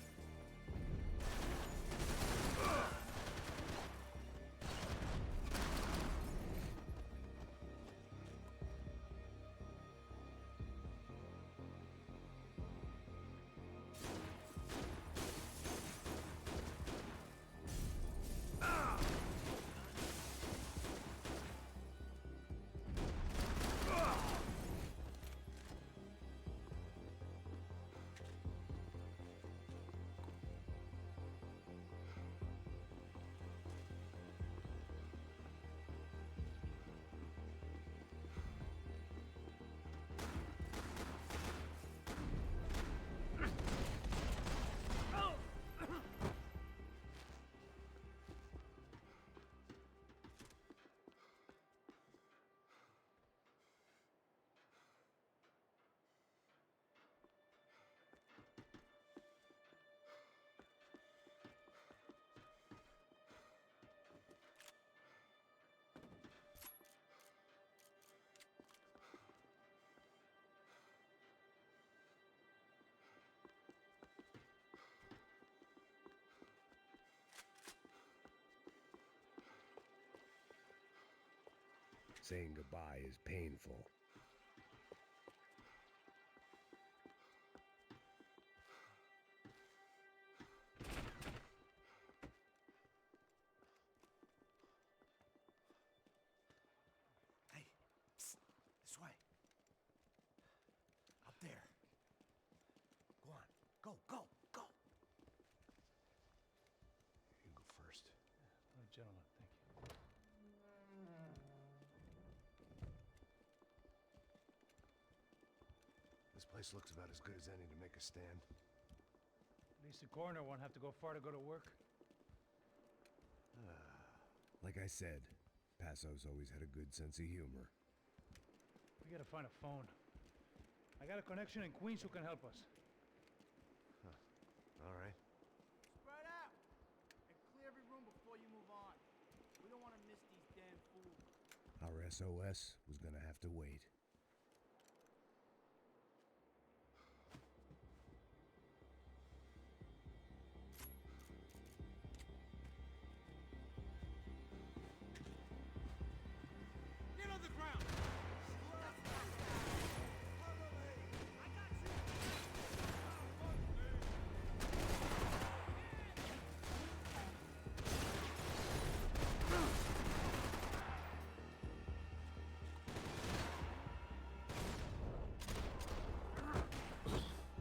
Saying goodbye is painful. Hey, psst, this way. Up there. Go on. Go, go, go. You go first. Oh, gentlemen, thank you. This place looks about as good as any to make a stand. At least the coroner won't have to go far to go to work. Like I said, Passo's always had a good sense of humor. We gotta find a phone. I got a connection in Queens who can help us. All right. Spread out! And clear every room before you move on. We don't want to miss these damn fools. Our SOS was gonna have to wait. Get on the ground!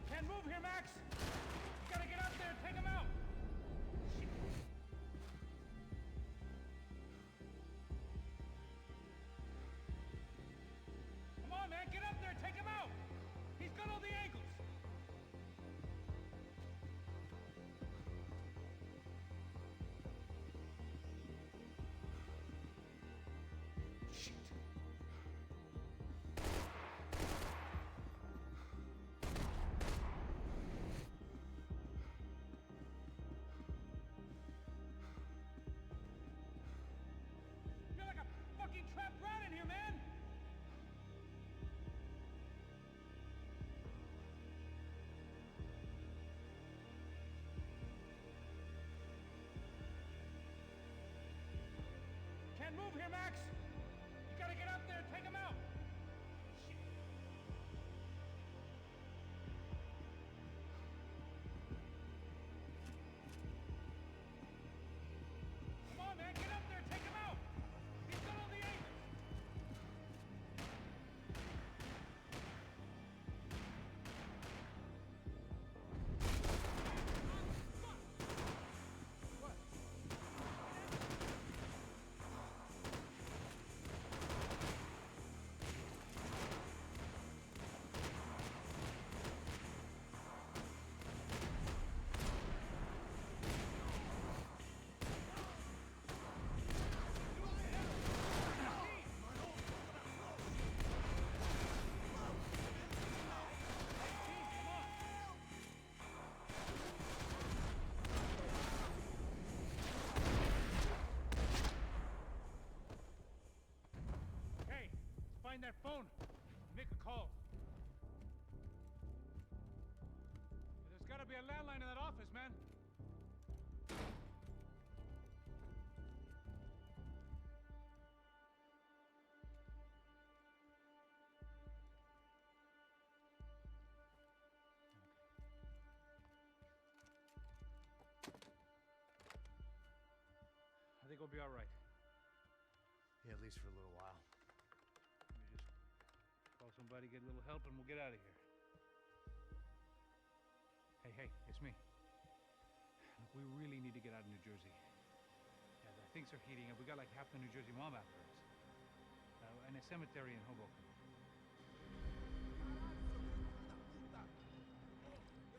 Can't move here, Max! Gotta get out there and take him out! Come on, man, get up there, take him out! He's got all the angles! Shit. You're like a fucking trapped rat in here, man! Can't move here, Max! You gotta get up there and take him out! Come on, man, get up there and take him out! He's got all the angles! find that phone. Make a call. There's gotta be a landline in that office, man. I think we'll be all right. Yeah, at least for a little while. Let me just call somebody, get a little help, and we'll get out of here. Hey, it's me. Look, we really need to get out of New Jersey. Yeah, things are heating up. We got like half the New Jersey mob after us. And a cemetery in Hoboken.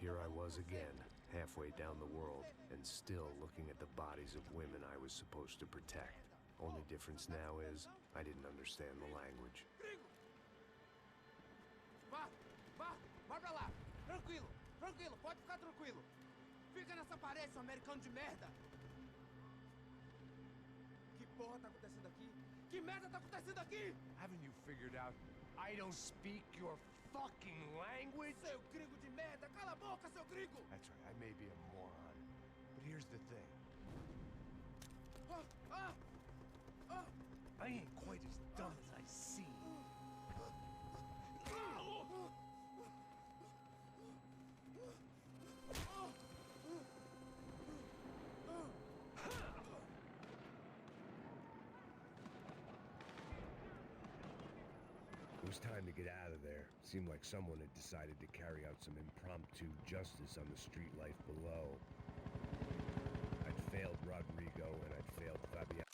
Here I was again, halfway down the world, and still looking at the bodies of women I was supposed to protect. Only difference now is, I didn't understand the language. Vai pra lá. Tranquilo, pode ficar tranquilo. Fica nessa parede, seu americano de merda. Que porra tá acontecendo aqui? Que merda tá acontecendo aqui? Haven't you figured out I don't speak your fucking language? Seu gringo de merda, cala a boca, seu gringo! That's right, I may be a moron, but here's the thing. I ain't quite as dumb as I seem. It was time to get out of there. Seemed like someone had decided to carry out some impromptu justice on the street life below. I'd failed Rodrigo and I'd failed Fabiana.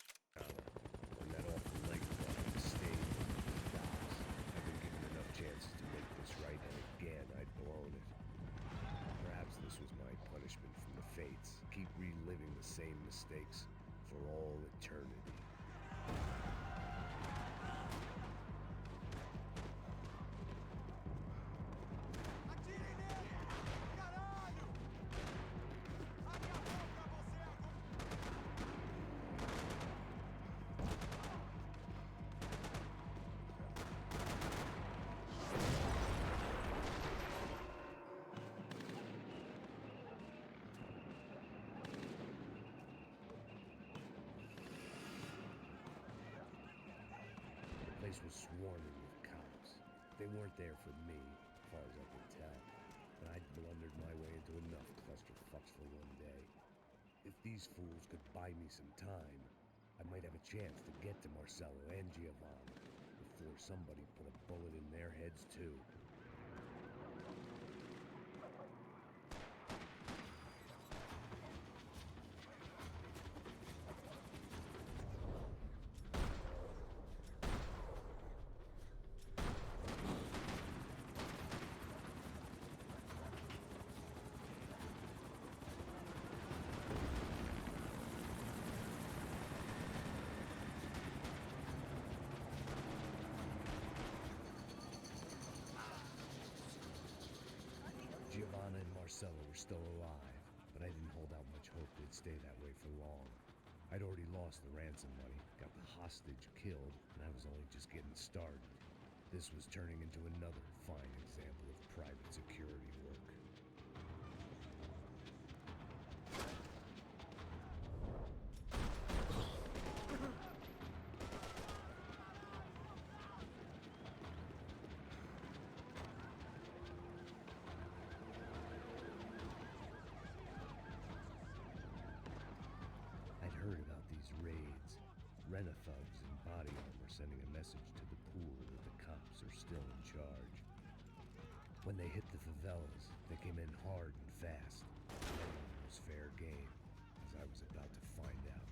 When that awful leg brought stayed in the docks. I've been given enough chances to make this right, and again I'd blown it. Perhaps this was my punishment from the fates. Keep reliving the same mistakes for all eternity. The place was swarming with cops. They weren't there for me, as far as I could tell. But I'd blundered my way into enough clusterfucks for one day. If these fools could buy me some time, I might have a chance to get to Marcello and Giovanni before somebody put a bullet in their heads too. Giovanna and Marcello were still alive, but I didn't hold out much hope they'd stay that way for long. I'd already lost the ransom money, got the hostage killed, and I was only just getting started. This was turning into another fine example of private security work. I'd heard about these raids. Rena-thugs in body armor sending a message to the pool that the cops are still in charge. When they hit the favelas, they came in hard and fast. No one was fair game, as I was about to find out.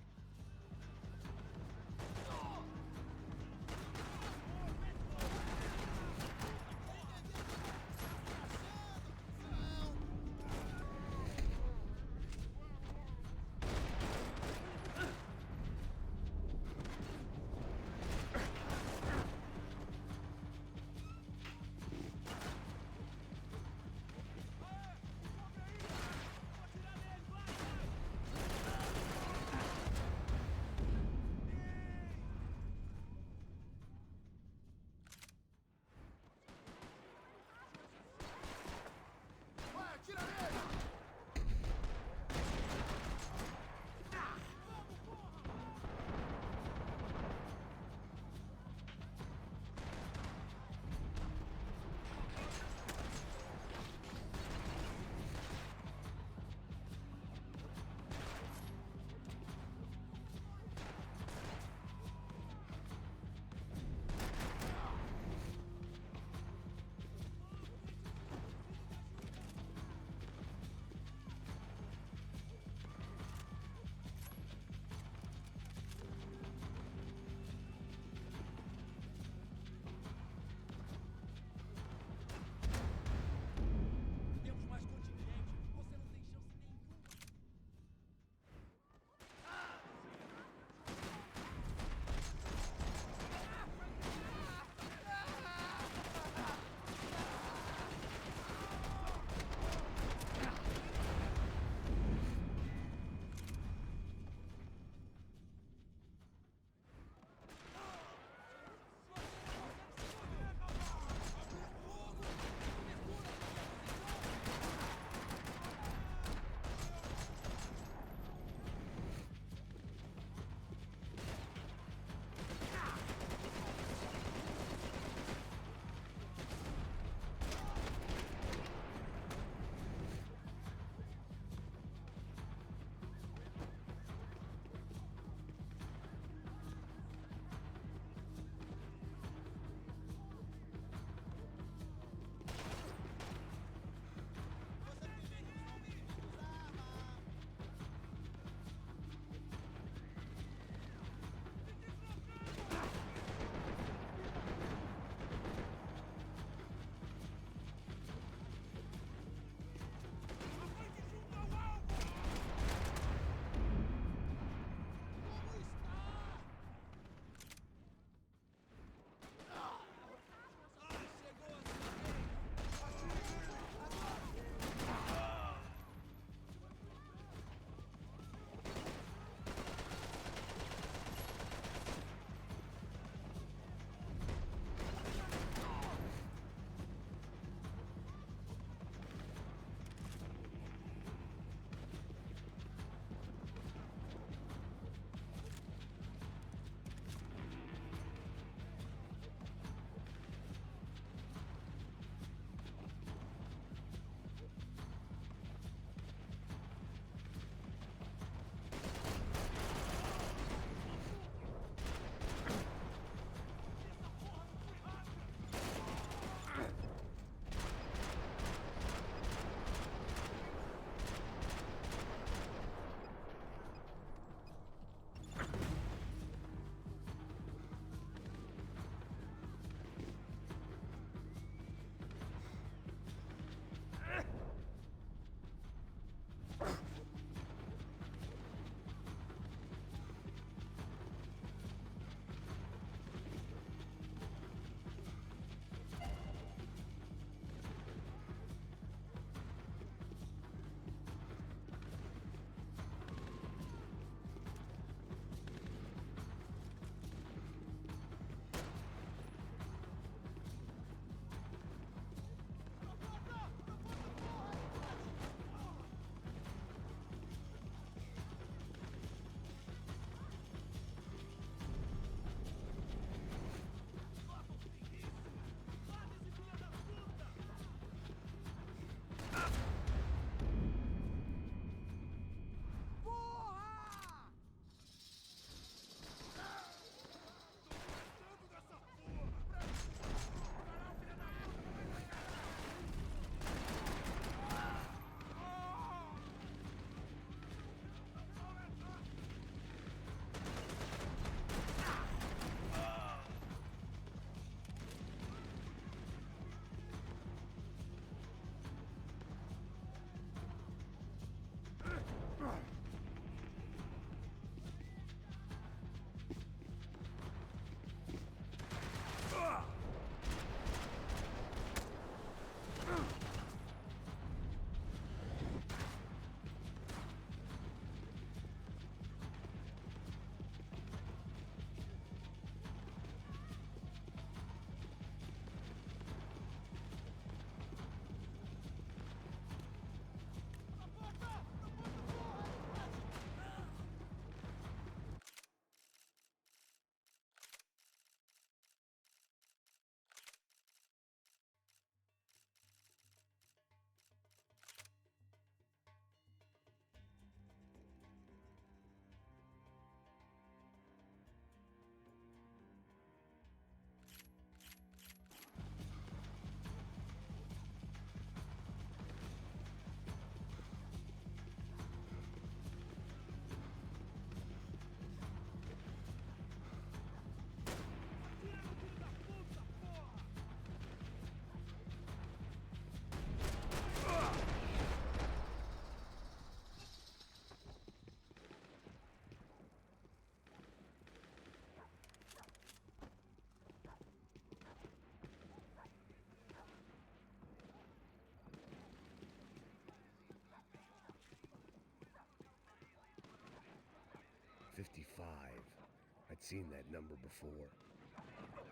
I'd seen that number before.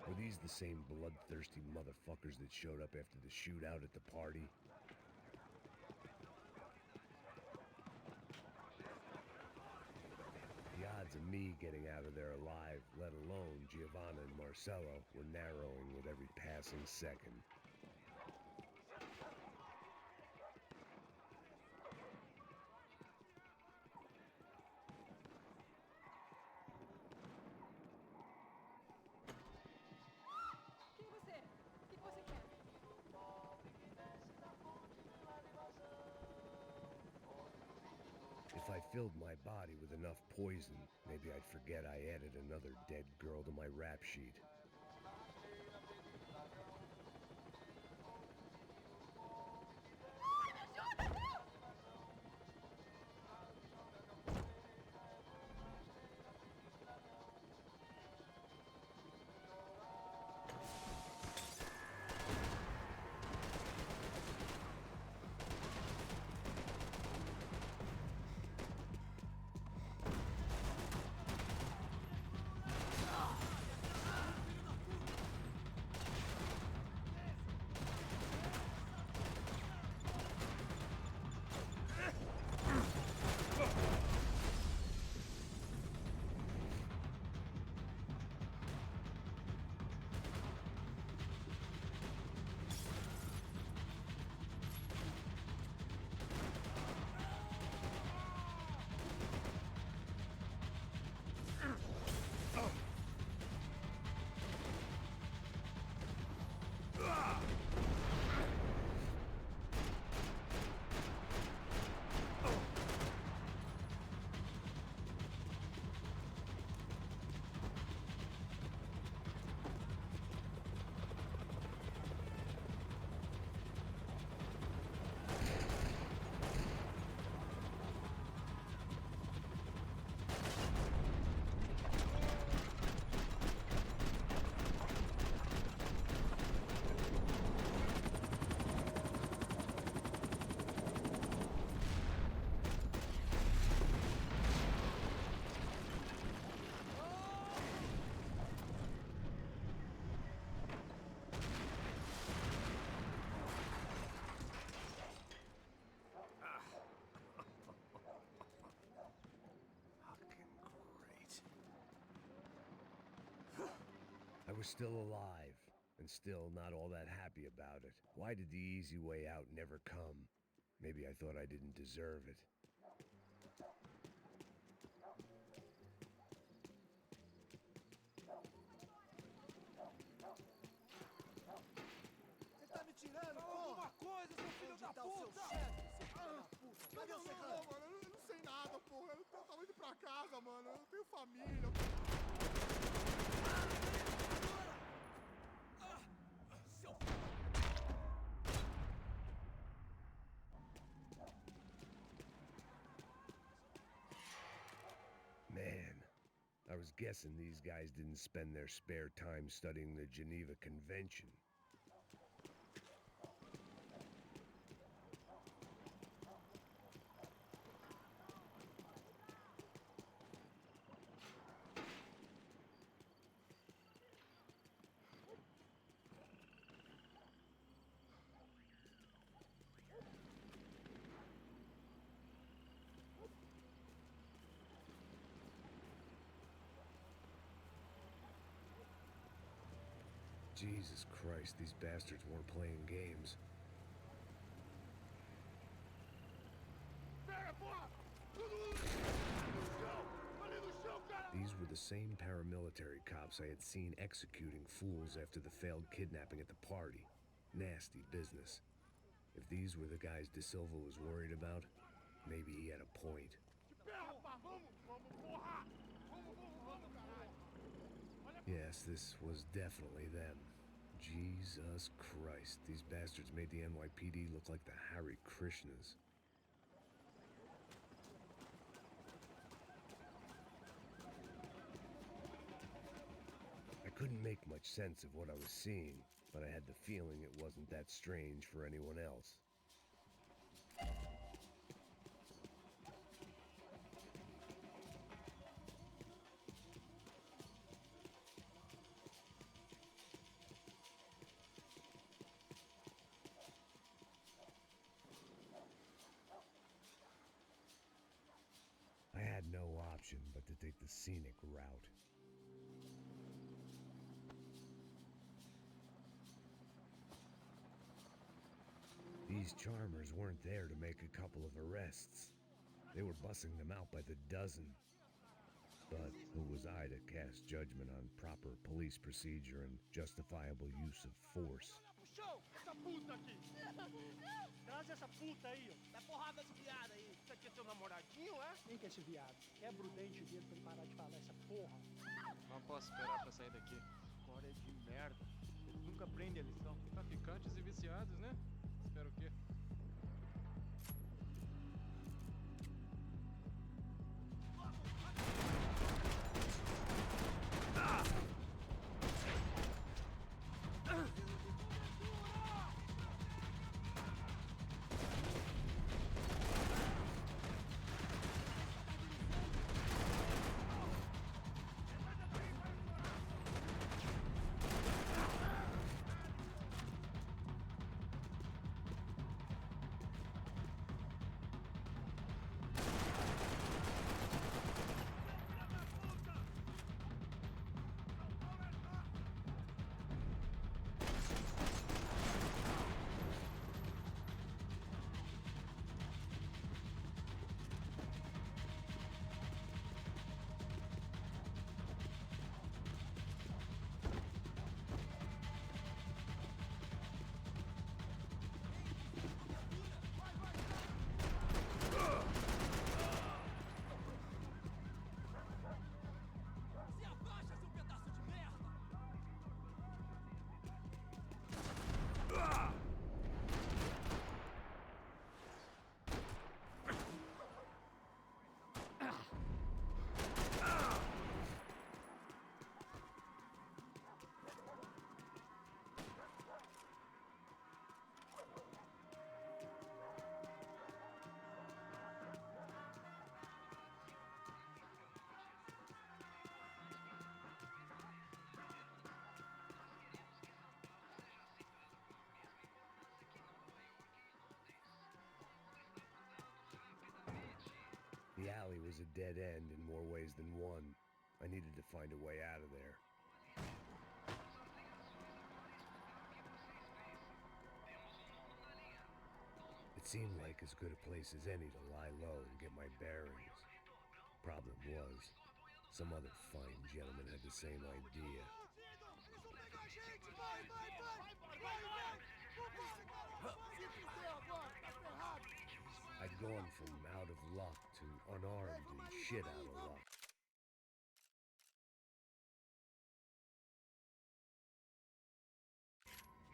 Were these the same bloodthirsty motherfuckers that showed up after the shootout at the party? The odds of me getting out of there alive, let alone Giovanna and Marcello, were narrowing with every passing second. If I filled my body with enough poison, maybe I'd forget I added another dead girl to my rap sheet. I was still alive, and still not all that happy about it. Why did the easy way out never come? Maybe I thought I didn't deserve it. Você tá me tirando, porra? Alguma coisa, seu filho da puta! Cadê o serrano? Mano, eu não sei nada, porra. Eu tava indo pra casa, mano. Eu tenho família. Man, I was guessing these guys didn't spend their spare time studying the Geneva Convention. Jesus Christ, these bastards weren't playing games. These were the same paramilitary cops I had seen executing fools after the failed kidnapping at the party. Nasty business. If these were the guys De Silva was worried about, maybe he had a point. Yes, this was definitely them. Jesus Christ, these bastards made the NYPD look like the Hare Krishnas. I couldn't make much sense of what I was seeing, but I had the feeling it wasn't that strange for anyone else. option but to take the scenic route. These charmers weren't there to make a couple of arrests. They were bussing them out by the dozen. But who was I to cast judgment on proper police procedure and justifiable use of force? Puxou! Essa puta aqui! Traz essa puta aí, ó. Dá porrada nesse viado aí. Isso aqui é seu namoradinho, é? Quem que é esse viado? Quebra o dente dele pra ele parar de falar essa porra. Não posso esperar pra sair daqui. Agora é de merda. Eles nunca aprendem a lição. Traficantes e viciados, né? Espero o quê? The alley was a dead end in more ways than one. I needed to find a way out of there. It seemed like as good a place as any to lie low and get my bearings. Problem was, some other fine gentleman had the same idea. I'd gone from out of luck to unarmed and shit out of luck.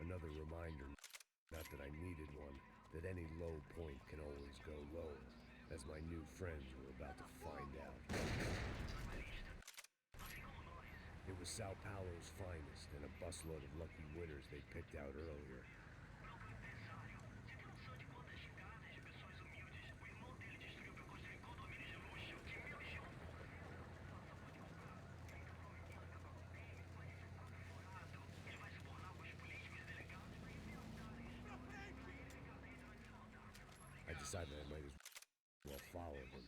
Another reminder, not that I needed one, that any low point can always go lower, as my new friends were about to find out. It was Sao Paulo's finest and a busload of lucky winners they picked out earlier. I decided I might as well follow them.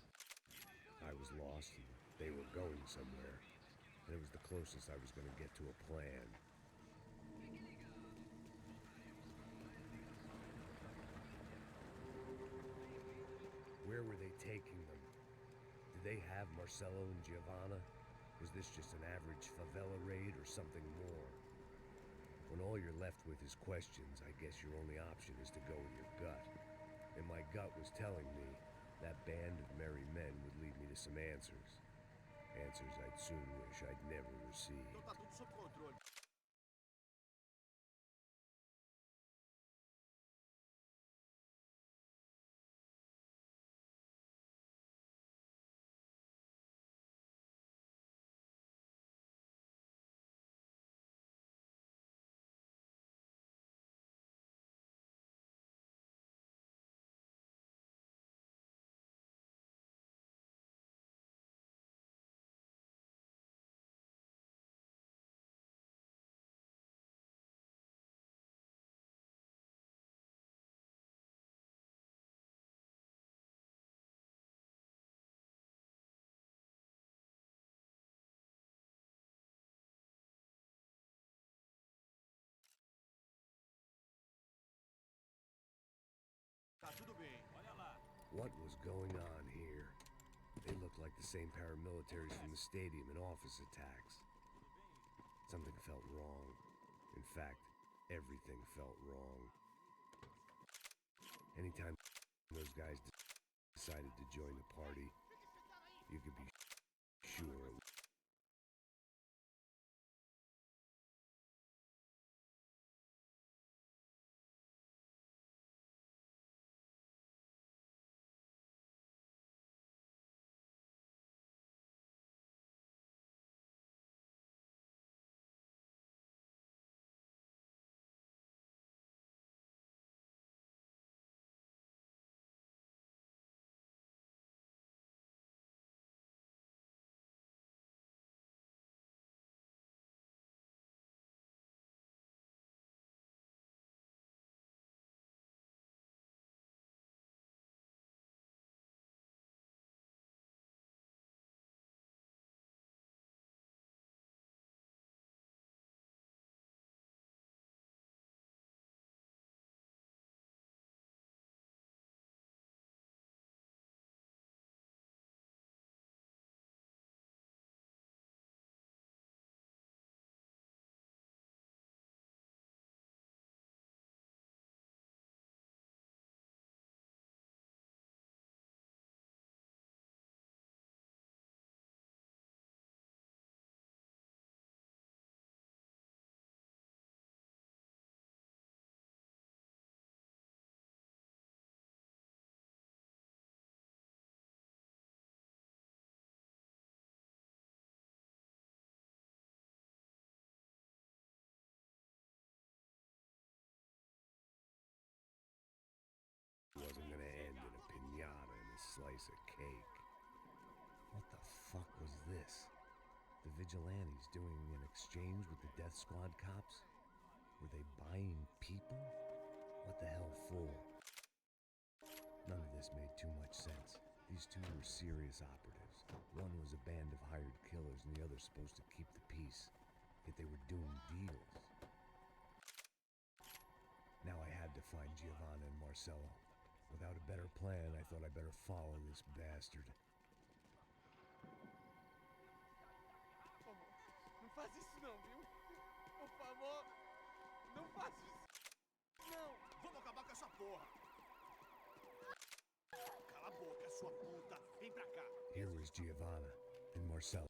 I was lost and they were going somewhere, and it was the closest I was going to get to a plan. Where were they taking them? Did they have Marcelo and Giovanna? Was this just an average favela raid or something more? When all you're left with is questions, I guess your only option is to go with your gut. And my gut was telling me that band of merry men would lead me to some answers. Answers I'd soon wish I'd never received. Então tá tudo sob controle. What was going on here? They looked like the same paramilitaries from the stadium and office attacks. Something felt wrong. In fact, everything felt wrong. Anytime those guys decided to join the party, you could be sure it wasn't gonna end in a piñata and a slice of cake. What the fuck was this? The vigilantes doing an exchange with the Death Squad cops? Were they buying people? What the hell for? None of this made too much sense. These two were serious operatives. One was a band of hired killers and the other supposed to keep the peace. Yet they were doing deals. Now I had to find Giovanna and Marcello. Without a better plan, I thought I'd better follow this bastard. Não faz isso não, viu? Por favor, não faça isso. Não. Vamos acabar com essa porra. Cala a boca, sua puta. Vem pra cá. Here was Giovanna and Marcello.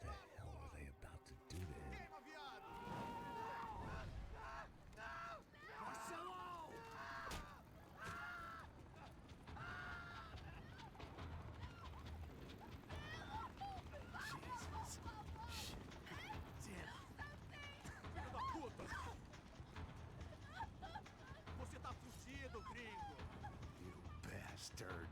What the hell were they about to do to him? Filho da puta! Você tá fudido, gringo! You bastard.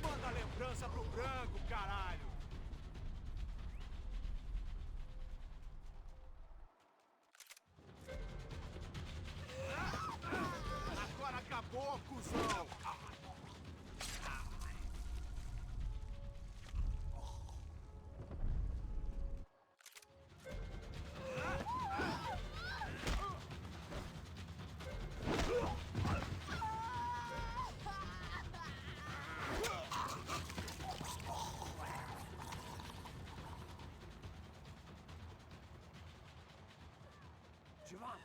Manda a lembrança pro branco, caralho! Agora acabou, cuzão! Giovanna!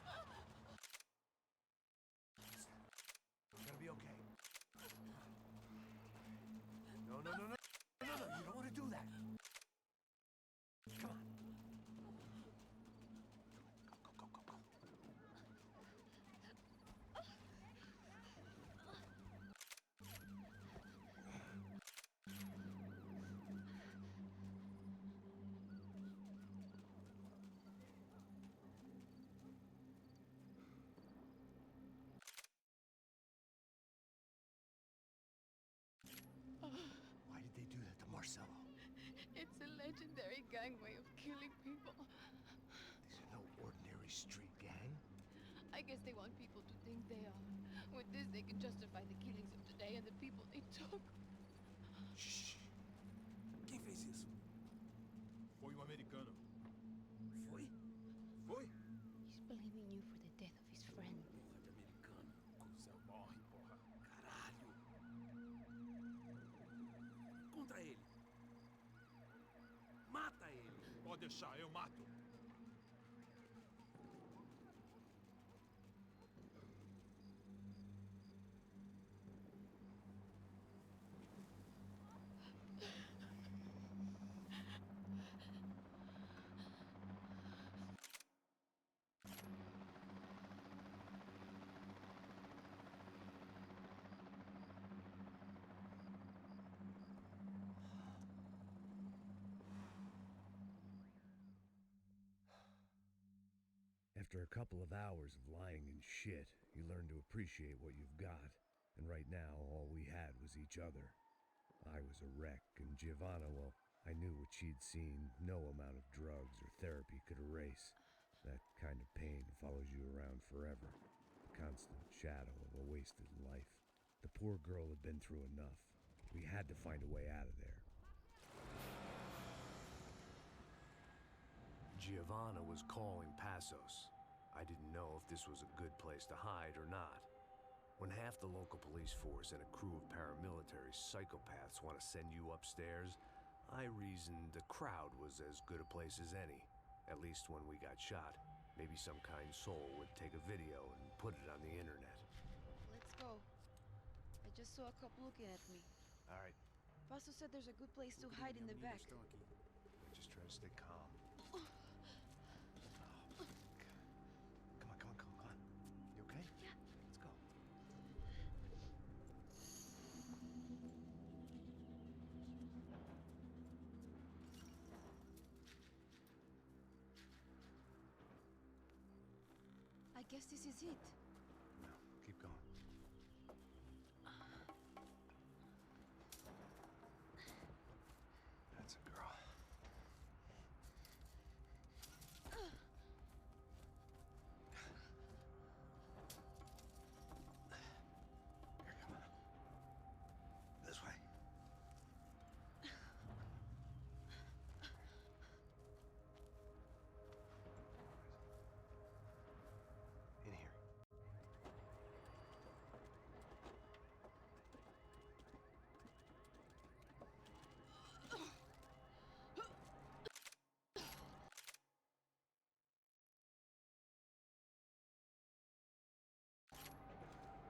You're gonna be okay. No, no, no, no, no, no, no, you don't want to do that. Come on. Go, go, go, go, go. Why did they do that to Marcello? It's a legendary gangway of killing people. These are no ordinary street gang. I guess they want people to think they are. With this, they can justify the killings of today and the people they took. Shh. Quem fez isso? Foi um americano. Foi? Foi? He's Pode deixar, eu mato. After a couple of hours of lying in shit, you learn to appreciate what you've got. And right now, all we had was each other. I was a wreck, and Giovanna, well, I knew what she'd seen no amount of drugs or therapy could erase. That kind of pain follows you around forever. The constant shadow of a wasted life. The poor girl had been through enough. We had to find a way out of there. Giovanna was calling Passos. I didn't know if this was a good place to hide or not. When half the local police force and a crew of paramilitary psychopaths want to send you upstairs, I reasoned the crowd was as good a place as any. At least when we got shot. Maybe some kind soul would take a video and put it on the internet. Let's go. I just saw a couple looking at me. All right, Paso said there's a good place to hide in the back. just try to stay calm. Come on. You okay? Yeah. Let's go. I guess this is it. No, keep going. That's a girl. Here, come on. This way. In here.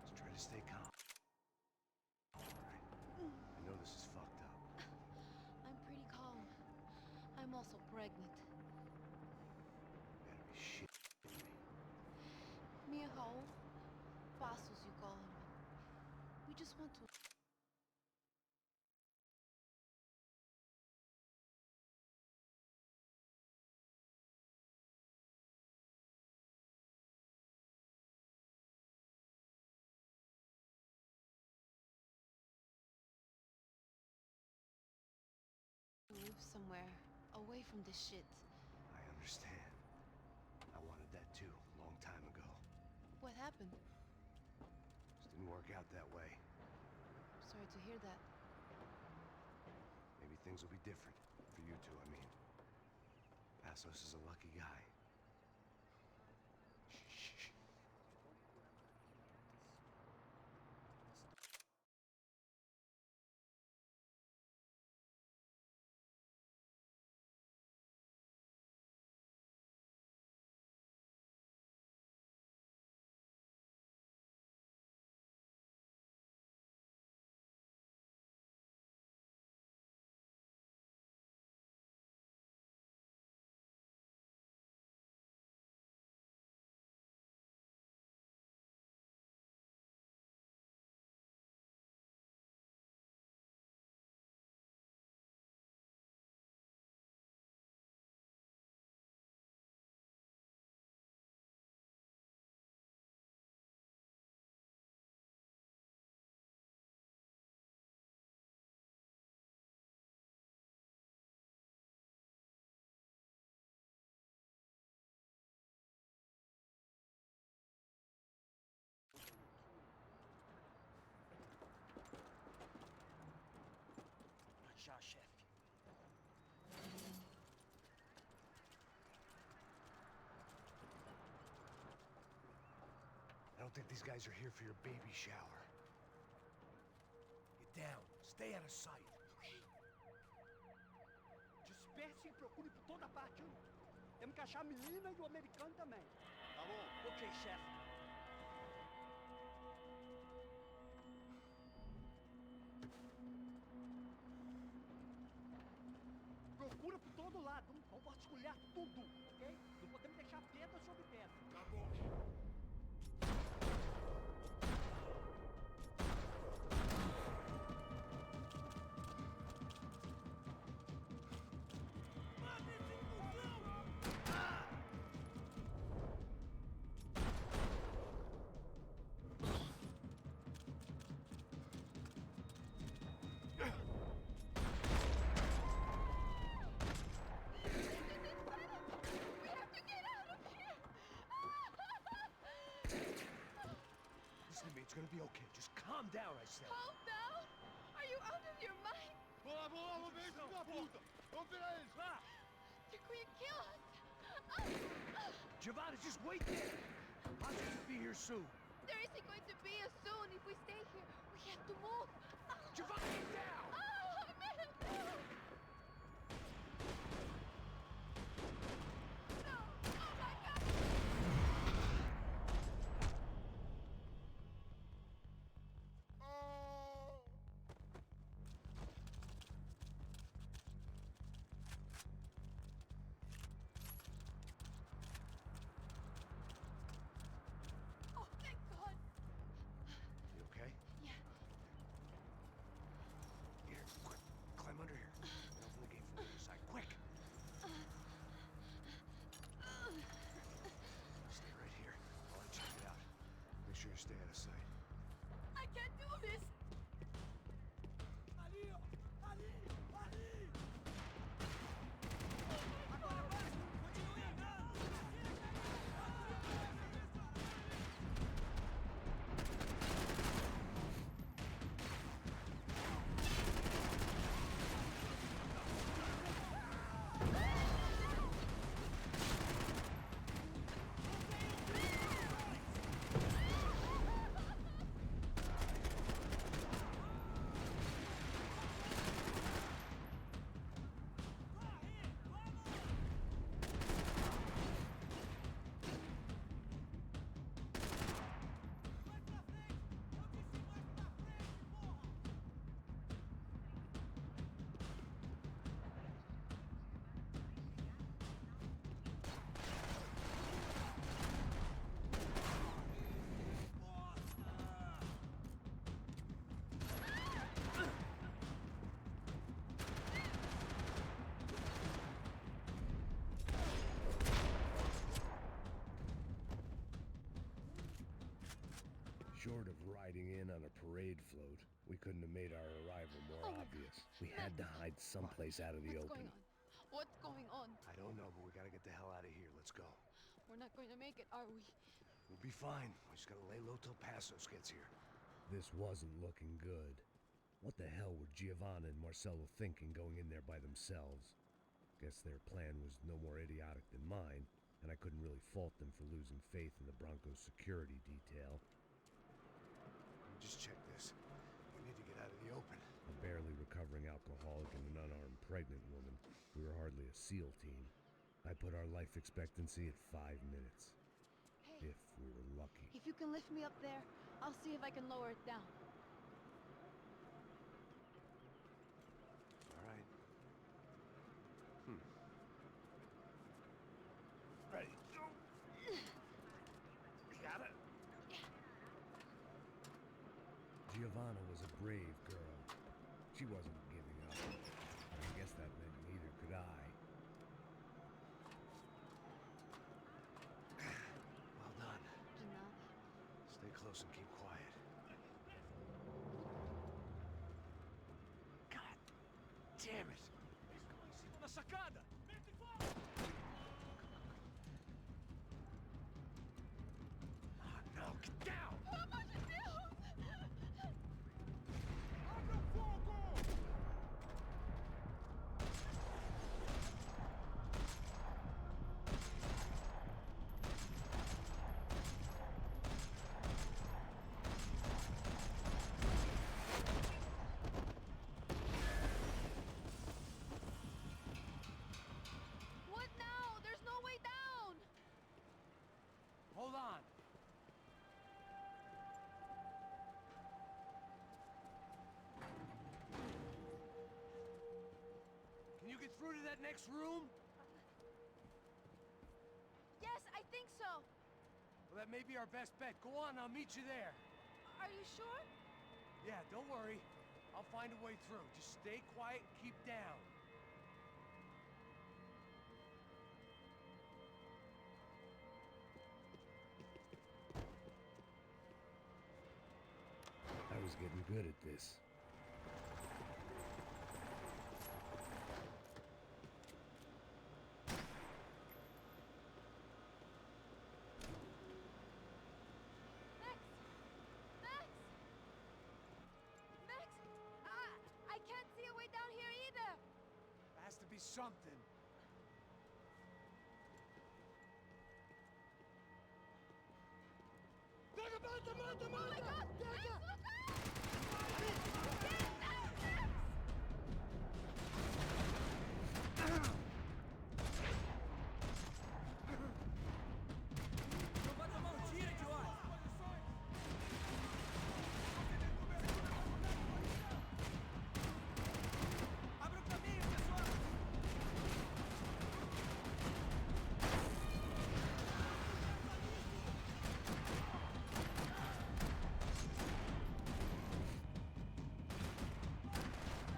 Just try to stay calm. All right. I know this is fucked up. I'm pretty calm. I'm also pregnant. You gotta be shit. Mijo, Pasos you call him. We just want to... live somewhere away from this shit. I understand. I wanted that too, a long time ago. What happened? Just didn't work out that way. Sorry to hear that. Maybe things will be different. For you two, I mean. Passos is a lucky guy. Shh. Já, chefe. I don't think these guys are here for your baby shower. Get down. Stay out of sight. Just espécie pro procure por toda parte. Temos que achar a menina e o americano também. Tá bom. Ok, chefe. Procura por todo lado. Vamos vasculhar tudo, ok? Não podemos deixar pedra sobre pedra. Tá bom. Listen to me, it's gonna be okay. Just calm down, I said. Calm down? Are you out of your mind? Vamos lá, vamos ver, filho da puta! Vamos virar eles, vá! They're going to kill us. Giovanna, just wait there. Monsters will be here soon. There isn't going to be a soon if we stay here. We have to move. Giovanna, get down! Oh, man, no. No. Oh, my God. Oh, thank God. You okay? Yeah. Here, quick. Climb under here. Open the gate from the other side. Quick! Stay right here while I check it out. Make sure you stay out of sight. I can't do this. Short of riding in on a parade float, we couldn't have made our arrival more obvious. We had to hide someplace out of the What's open. going on? What's going on? I don't know, but we gotta get the hell out of here. Let's go. We're not going to make it, are we? We'll be fine. We just gotta lay low till Passos gets here. This wasn't looking good. What the hell were Giovanna and Marcello thinking going in there by themselves? Guess their plan was no more idiotic than mine, and I couldn't really fault them for losing faith in the Broncos security detail. Just check this. We need to get out of the open. A barely recovering alcoholic and an unarmed pregnant woman. We were hardly a SEAL team. I put our life expectancy at 5 minutes. Hey. If we were lucky. If you can lift me up there, I'll see if I can lower it down. All right. Ready, go! Got it? Giovanna was a brave girl. She wasn't giving up. And I guess that meant neither could I. Well done. Enough. Stay close and keep quiet. God damn it! Na sacada! No, get down! Pelo amor de Deus! Abra fogo! get through to that next room? Yes, I think so. Well, that may be our best bet. Go on, I'll meet you there. Are you sure? Yeah, don't worry. I'll find a way through. Just stay quiet and keep down. I was getting good at this. Max! Max! Max! I can't see a way down here either. Has to be something. Oh my God! Max, look out! Get down, Max! Levanta a mão, tira, idiota! Abre o caminho, pessoal!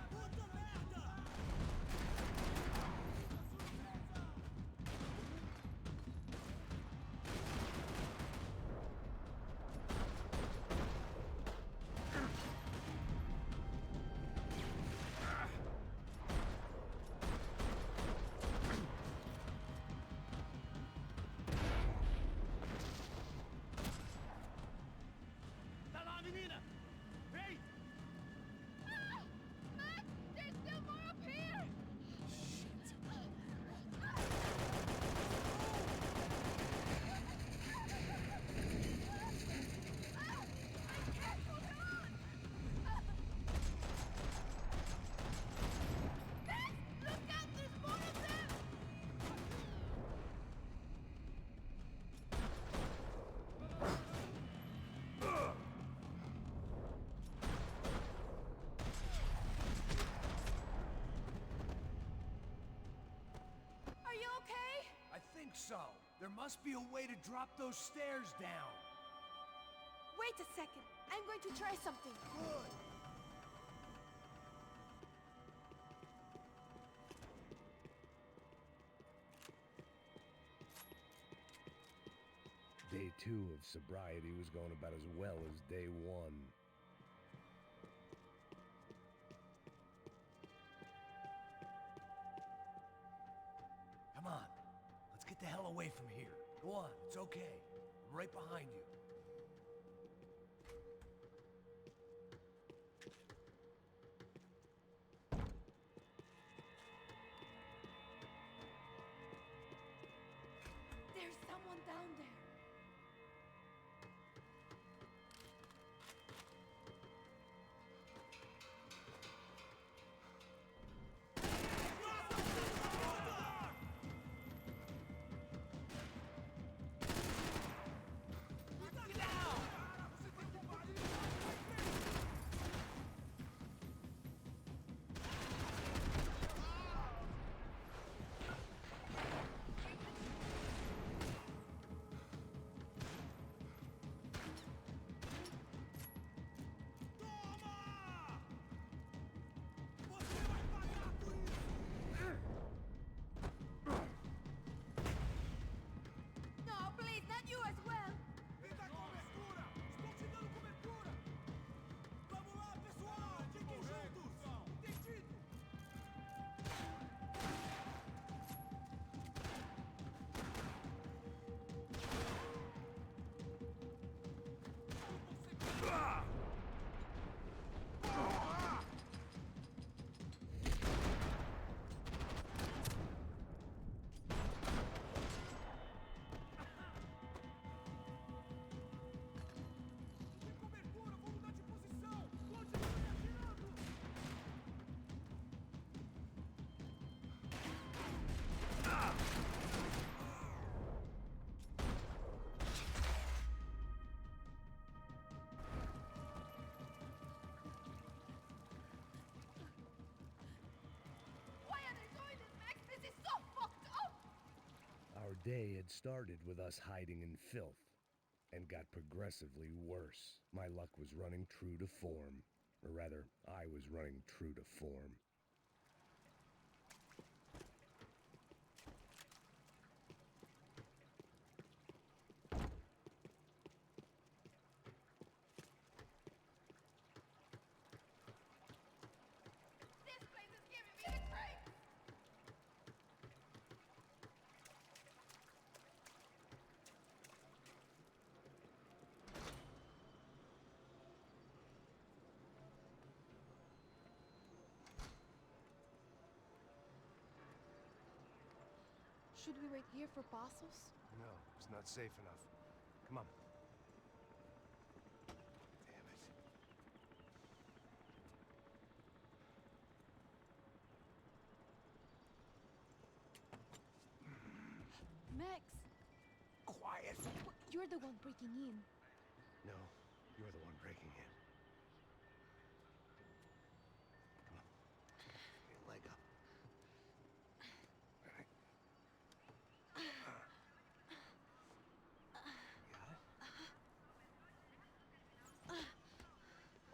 Puta merda! Tá lá, menina! Vem! Ah! Max! There's still more up here! I can't hold on! Max! Look out! There's more of them! Are you okay? I think so. There must be a way to drop those stairs down. Wait a second. I'm going to try something. Good. Day 2 of sobriety was going about as well as day 1. Come on. Let's get the hell away from here. Go on, it's okay. I'm right behind you. There's someone down there. No, please, not you as well. Me dá cobertura! Estou te dando cobertura! Vamos lá, pessoal! Fiquem juntos! Entendido! Tem cobertura! Vou mudar de posição! Continue atirando! day had started with us hiding in filth and got progressively worse. My luck was running true to form. Or rather, I was running true to form. This place is giving me the creeps! Should we wait here for Passos? No, it's not safe enough. Come on. Damn it. Max! Quiet! You're the one breaking in. No, you're the one breaking in. Come on. Get your leg up. All right. Got it?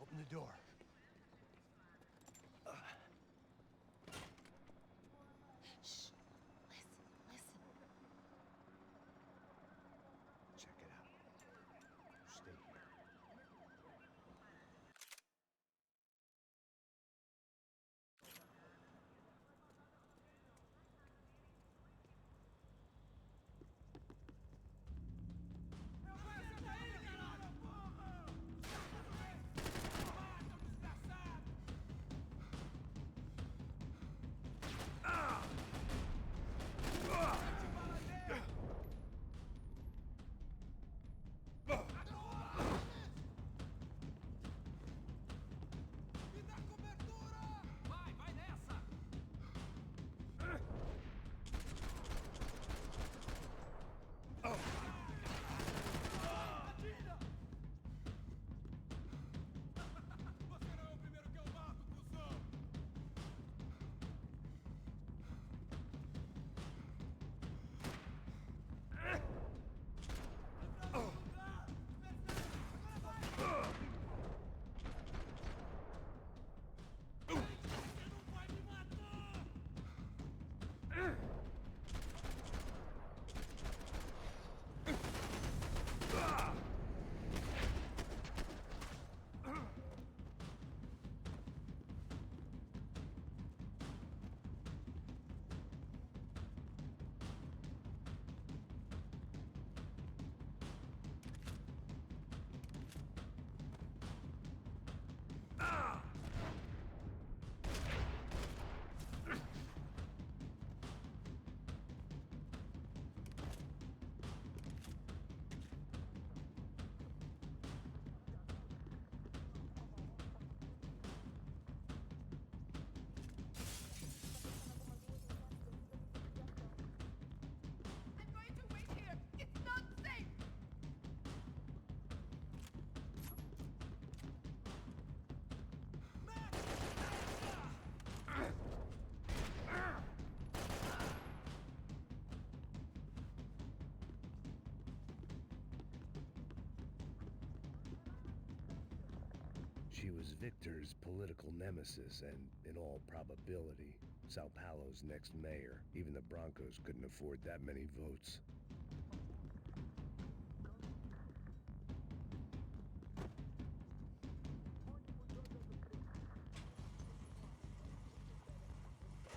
Open the door. Shh. Listen. Check it out. Stay here. Vai nessa! Você não é o primeiro que eu mato, cuzão! I'm going to wait here. It's not safe. She was Victor's political nemesis and, in all probability, Sao Paulo's next mayor. Even the Broncos couldn't afford that many votes.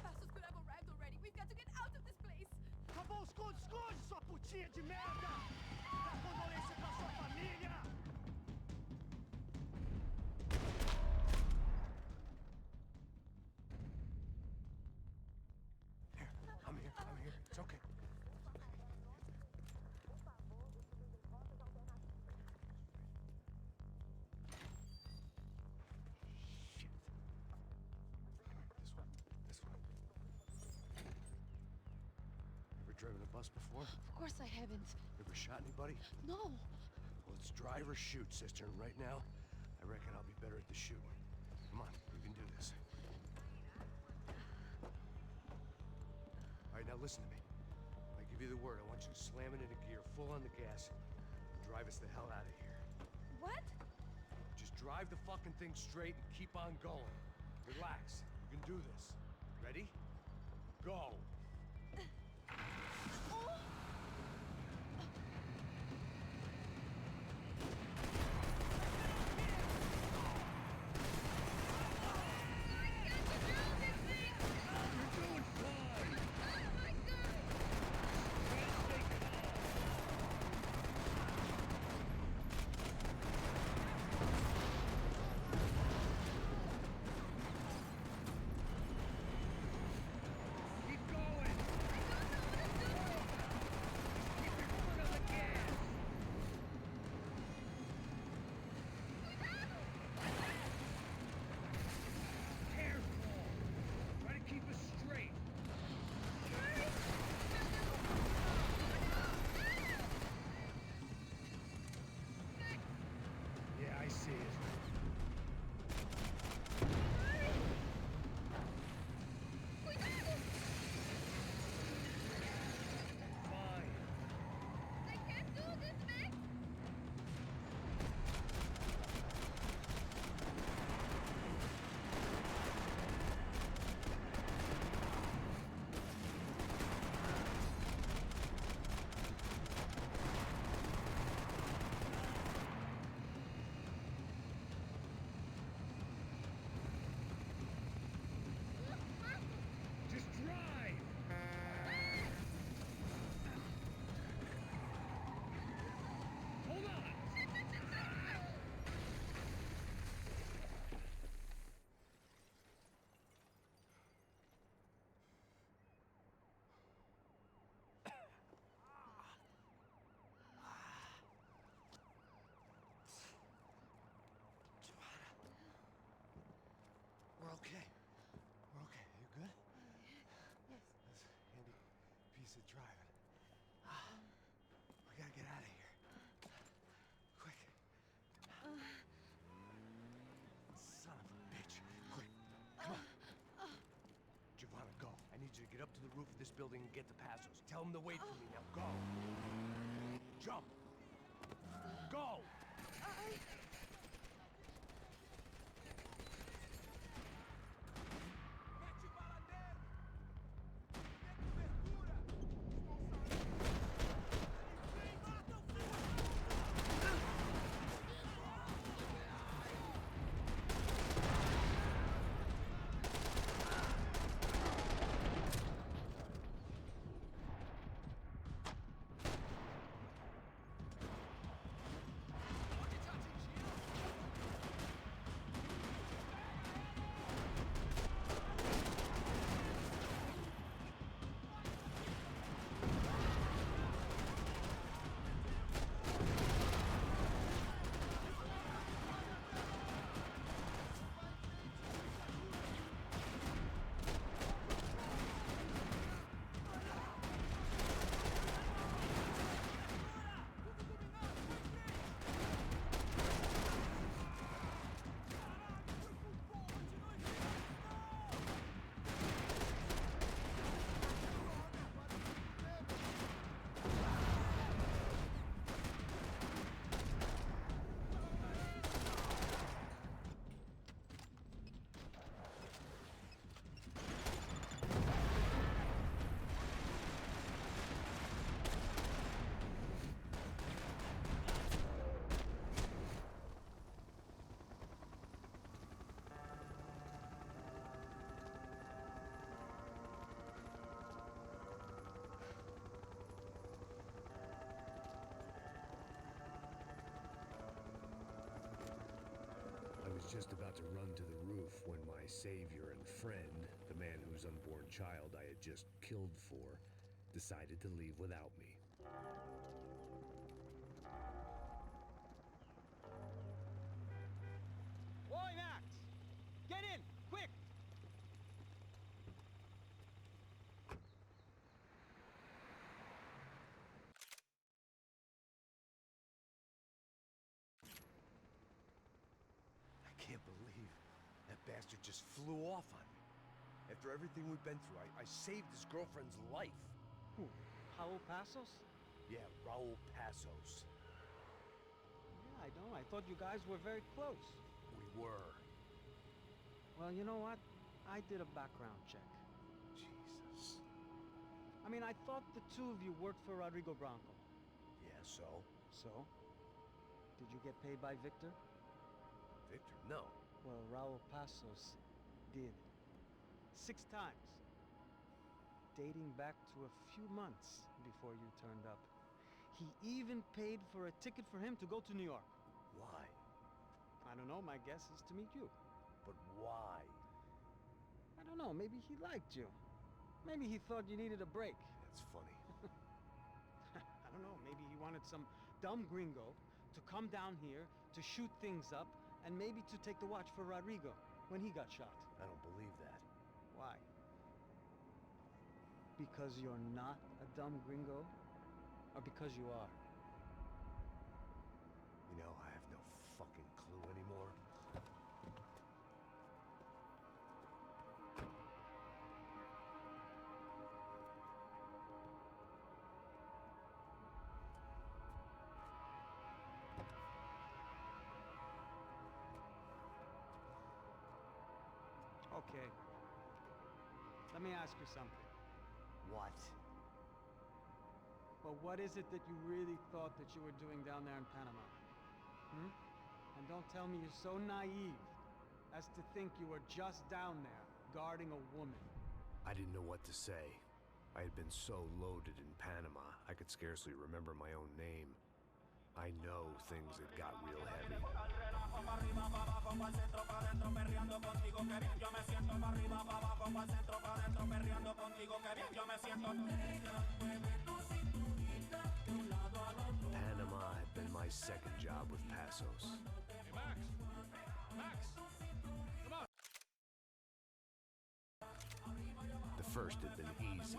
Passos could have arrived already. We've got to get out of this place. Acabou os esconde, sua putinha de merda! Dá condolência pra sua família! I'm here. It's okay. Shit. This way. Ever driven a bus before? Of course I haven't. Ever shot anybody? No. Well, it's drive or shoot, sister. And right now, I reckon I'll be better at the shooting. Come on, you can do this. All right, now listen to me. I give Give you the word. I want you to slam it into gear, full on the gas, and drive us the hell out of here. What? Just drive the fucking thing straight and keep on going. Relax. You can do this. Ready? Go! We're okay. We're okay. You good? Yes. That's a handy piece of driving. We gotta get out of here. Quick. Son of a bitch. Quick. Come on. Giovanna, go. I need you to get up to the roof of this building and get the Passos. Tell them to wait for me. Now go. Jump. Go! I was just about to run to the roof when my savior and friend, the man whose unborn child I had just killed for, decided to leave without me. Oi, Max! Get in! Quick! I can't believe that bastard just flew off on me. After everything we've been through, I saved his girlfriend's life. Who? Raul Passos? Yeah, Raul Passos. Yeah, I know. I thought you guys were very close. We were. Well, you know what? I did a background check. Jesus. I mean, I thought the two of you worked for Rodrigo Branco. Yeah, so? So? Did you get paid by Victor? Victor? No. Well, Raul Passos did. 6 times. Dating back to a few months before you turned up. He even paid for a ticket for him to go to New York. Why? I don't know, my guess is to meet you. But why? I don't know, maybe he liked you. Maybe he thought you needed a break. That's funny. I don't know, maybe he wanted some dumb gringo to come down here to shoot things up and maybe to take the watch for Rodrigo when he got shot. I don't believe that. Why? Because you're not a dumb gringo? Or because you are? You know, I have no fucking clue anymore. Okay. Let me ask you something. What? Well, what is it that you really thought that you were doing down there in Panama? Hmm? And don't tell me you're so naive as to think you were just down there guarding a woman. I didn't know what to say. I had been so loaded in Panama, I could scarcely remember my own name. I know things had got real heavy. Panama had been my second job with Passos. Hey, Max! Max! Come on! The first had been easy.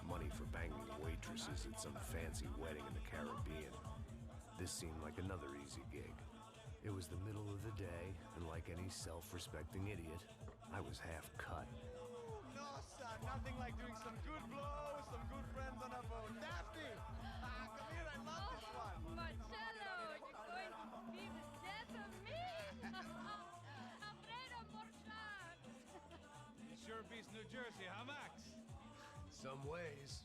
Money for banging waitresses at some fancy wedding in the Caribbean. This seemed like another easy gig. It was the middle of the day, and like any self-respecting idiot, I was half cut. No, son, nothing like doing some good blows, some good friends on a boat. Daphne! Come here, I love this one. Marcello, you're going to be the death of me! Alfredo Morchan! It sure beats New Jersey, huh, Max? Some ways.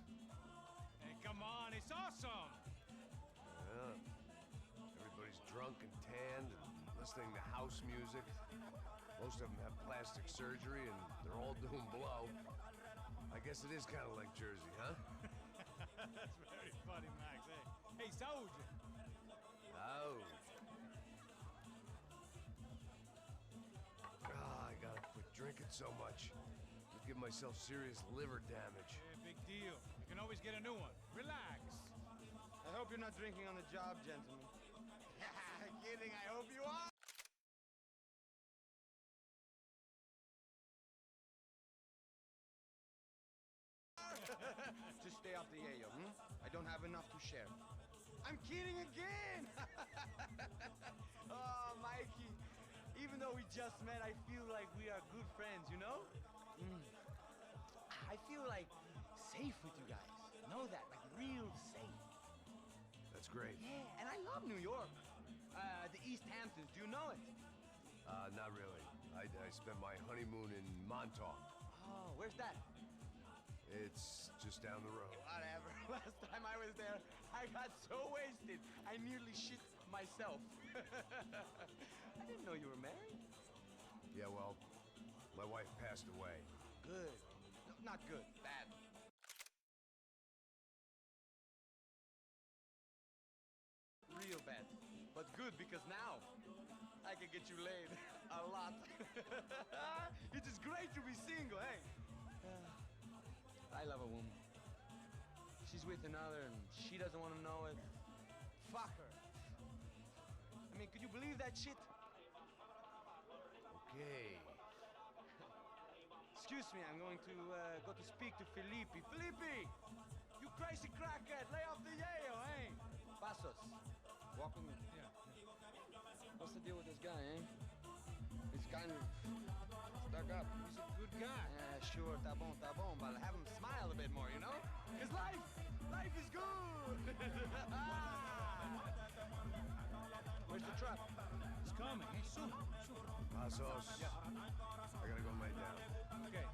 Hey, come on, it's awesome! Yeah. Everybody's drunk and tanned and listening to house music. Most of them have plastic surgery and they're all doing blow. I guess it is kind of like Jersey, huh? That's very funny, Max. Hey, Saúde! Oh. I gotta quit drinking so much. I'll give myself serious liver damage. Hey, big deal. You can always get a new one. Relax. I hope you're not drinking on the job, gentlemen. Kidding, I hope you are. Just stay off the yayo, I don't have enough to share. I'm kidding again! Oh, Mikey, even though we just met, I feel like we are good friends, you know? I feel like safe with you guys. Know that, like real safe. That's great. Yeah, and I love New York. The East Hamptons, do you know it? Not really. I spent my honeymoon in Montauk. Oh, where's that? It's just down the road. Whatever. Last time I was there, I got so wasted, I nearly shit myself. I didn't know you were married. Yeah, well, my wife passed away. Good. No, not good. Bad. Real bad. But good because now I can get you laid a lot. It is great to be single, hey? I love a woman. She's with another and she doesn't want to know it. Fuck her. I mean, could you believe that shit? Okay. Excuse me, I'm going to go to speak to Felipe. Felipe! You crazy crackhead! Lay off the yayo, hey? Passos, walk with me. Yeah. What's the deal with this guy, eh? He's kind of stuck up. He's a good guy. Yeah, sure, tá bom, but have him smile a bit more, you know? Because life Life is good! Where's the truck? It's coming. Hey, soon. Soon. Pasos. Yeah. I gotta go lay down. Okay.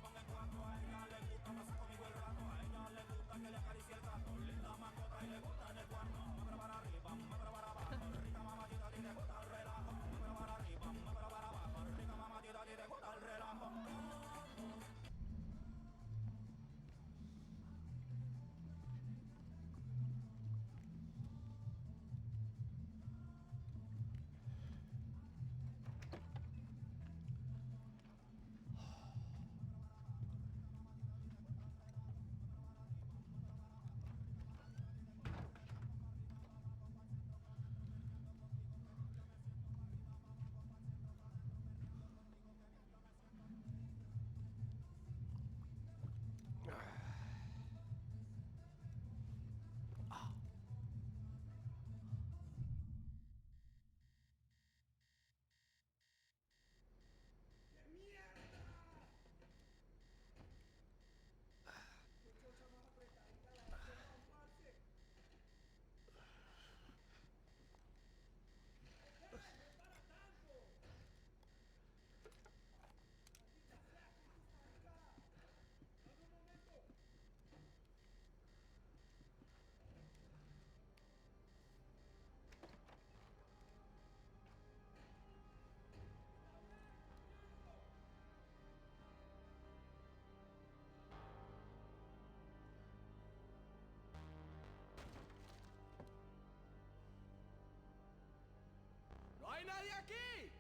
¡No hay nadie aquí!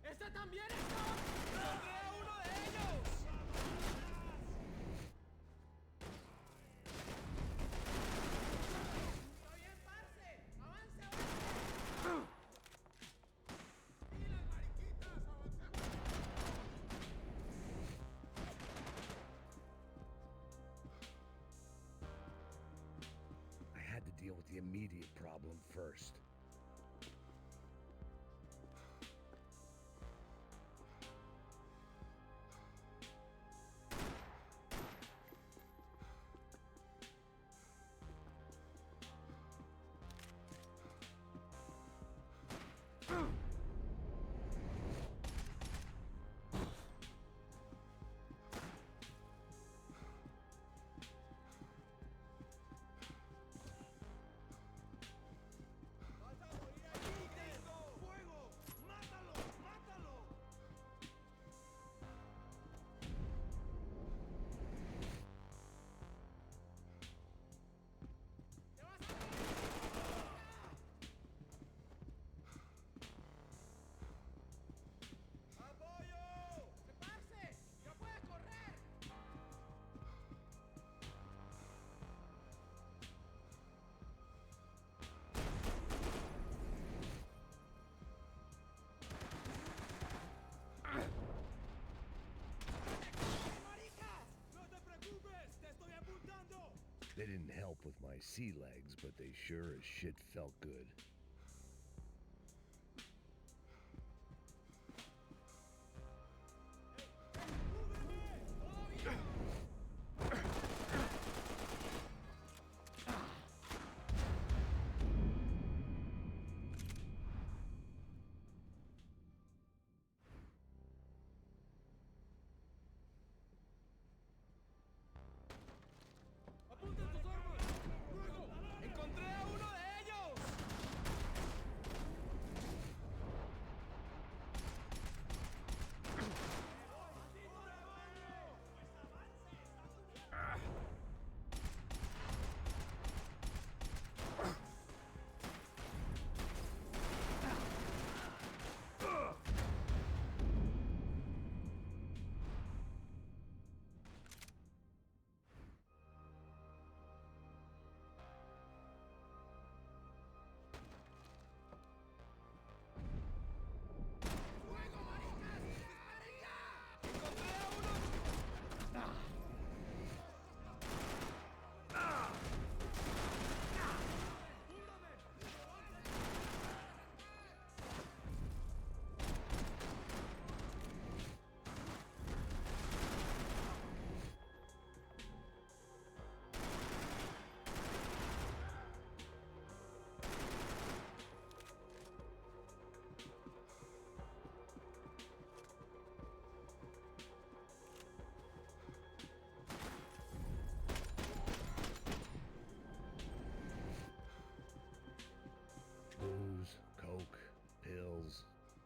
¡Ese también está! ¡Encontré a uno de ellos! ¡Está bien, parce! ¡Avance, avance! ¡Pilas, mariquitas! ¡Avancemos! I had to deal with the immediate problem first. They didn't help with my sea legs, but they sure as shit felt good. ¡Apunten tus armas! ¡Luego! ¡Encontré a uno de ellos!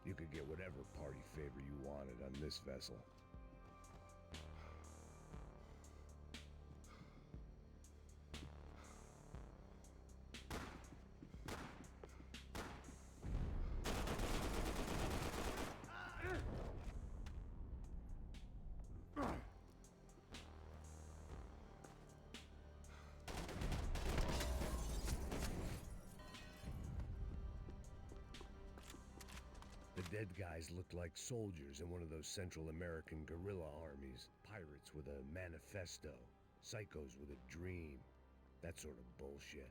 You could get whatever party favor you wanted on this vessel. The dead guys looked like soldiers in one of those Central American guerrilla armies. Pirates with a manifesto. Psychos with a dream. That sort of bullshit.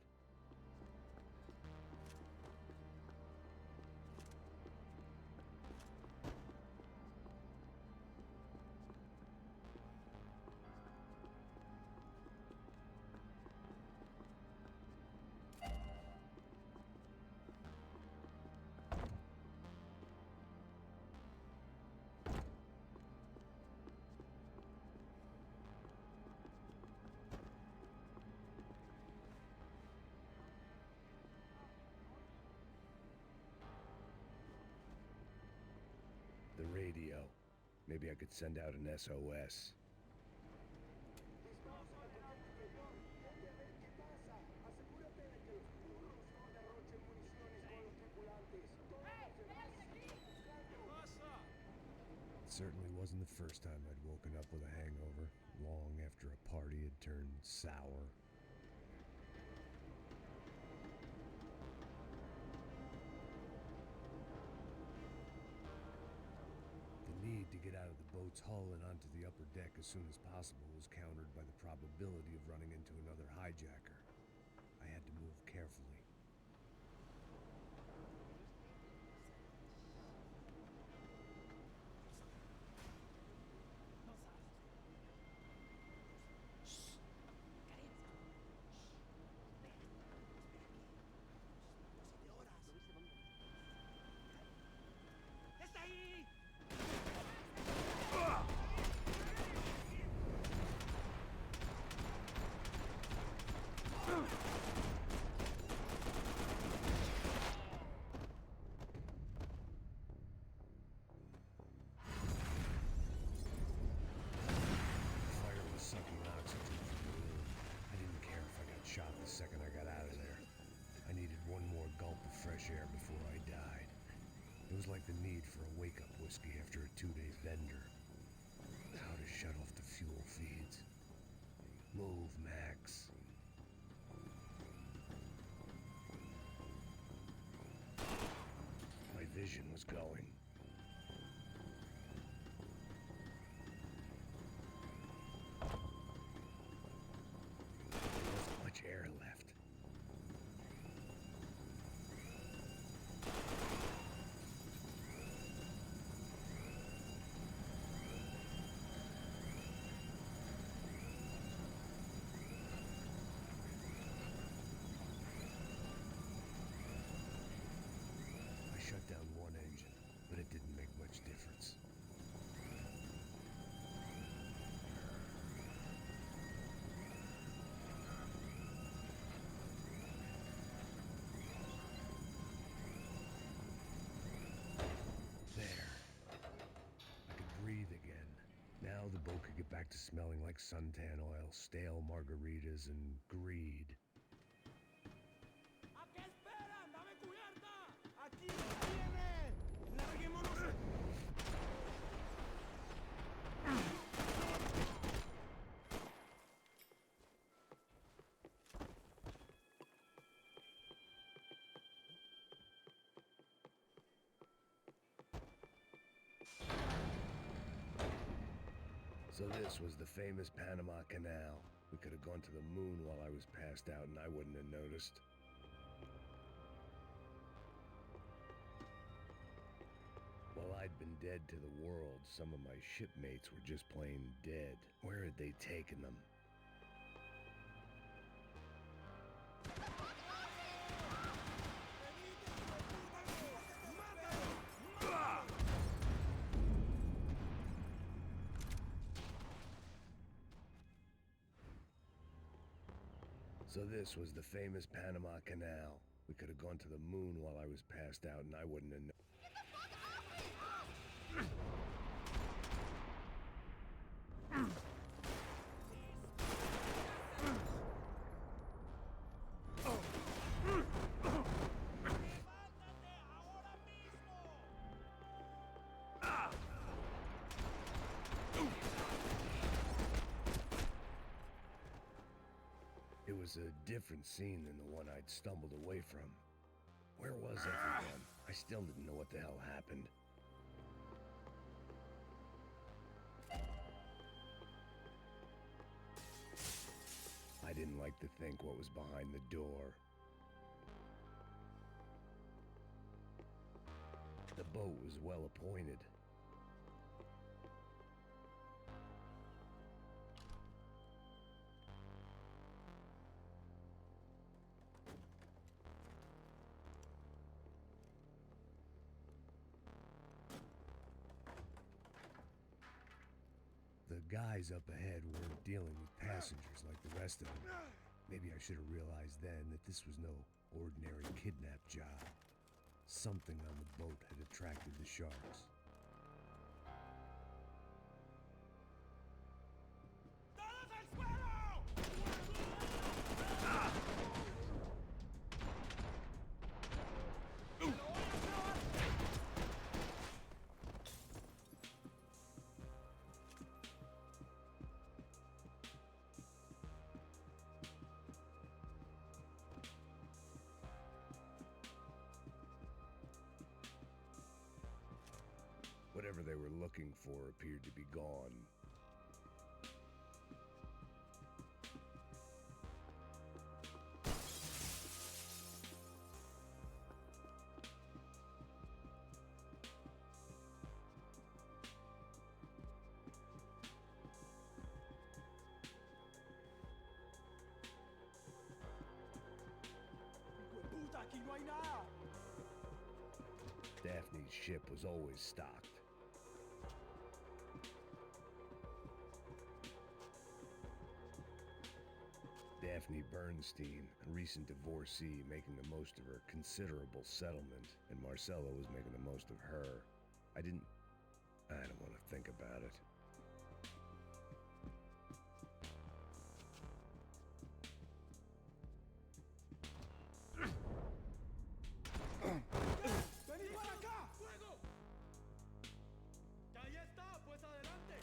The radio. Maybe I could send out an SOS. It certainly wasn't the first time I'd woken up with a hangover, long after a party had turned sour. The need to get out of the boat's hull and onto the upper deck as soon as possible was countered by the probability of running into another hijacker. I had to move carefully. Second I got out of there. I needed one more gulp of fresh air before I died. It was like the need for a wake-up whiskey after a 2-day bender. How to shut off the fuel feeds. Move, Max. My vision was going. There wasn't much air left. I shut down one engine, but it didn't make much difference. There. I could breathe again. Now the boat could get back to smelling like suntan oil, stale margaritas, and greed. ¿A qué esperan? ¡Dame cubierta! ¡Aquí lo tienen! ¡Larguémonos! So this was the famous Panama Canal. We could have gone to the moon while I was passed out and I wouldn't have noticed. While I'd been dead to the world, some of my shipmates were just plain dead. Where had they taken them? So this was the famous Panama Canal. We could have gone to the moon while I was passed out and I wouldn't have known. was a different scene than the one I'd stumbled away from. Where was everyone? I still didn't know what the hell happened. I didn't like to think what was behind the door. The boat was well appointed. The guys up ahead weren't dealing with passengers like the rest of them. Maybe I should have realized then that this was no ordinary kidnap job. Something on the boat had attracted the sharks. Whatever they were looking for appeared to be gone. Daphne's ship was always stocked. Daphne Bernstein, a recent divorcee making the most of her considerable settlement, and Marcella was making the most of her. I don't want to think about it. ¡Vení para acá! ¡Fuego! ¡Ya ahí está! ¡Pues adelante!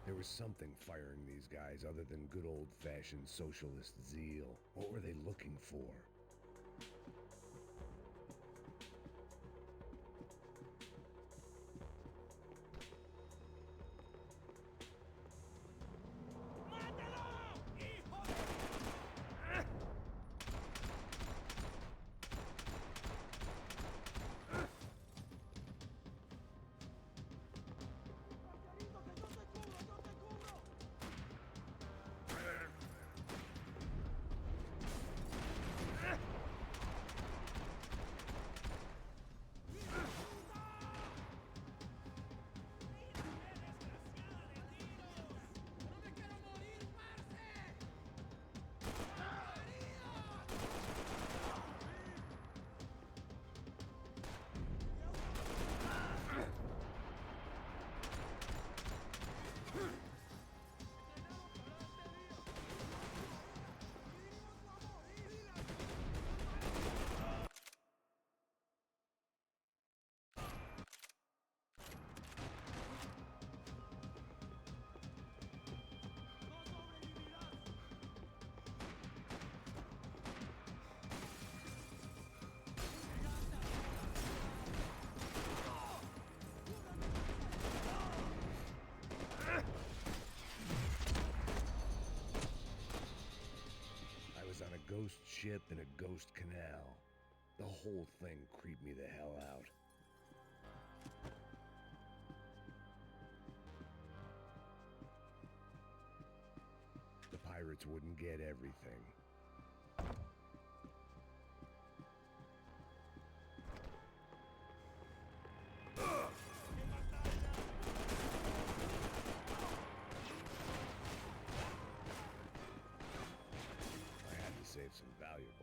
There was something firing these guys other than good old-fashioned socialist zeal. What were they looking for? Ghost ship in a ghost canal. The whole thing creeped me the hell out. The pirates wouldn't get everything. I had to save some valuables.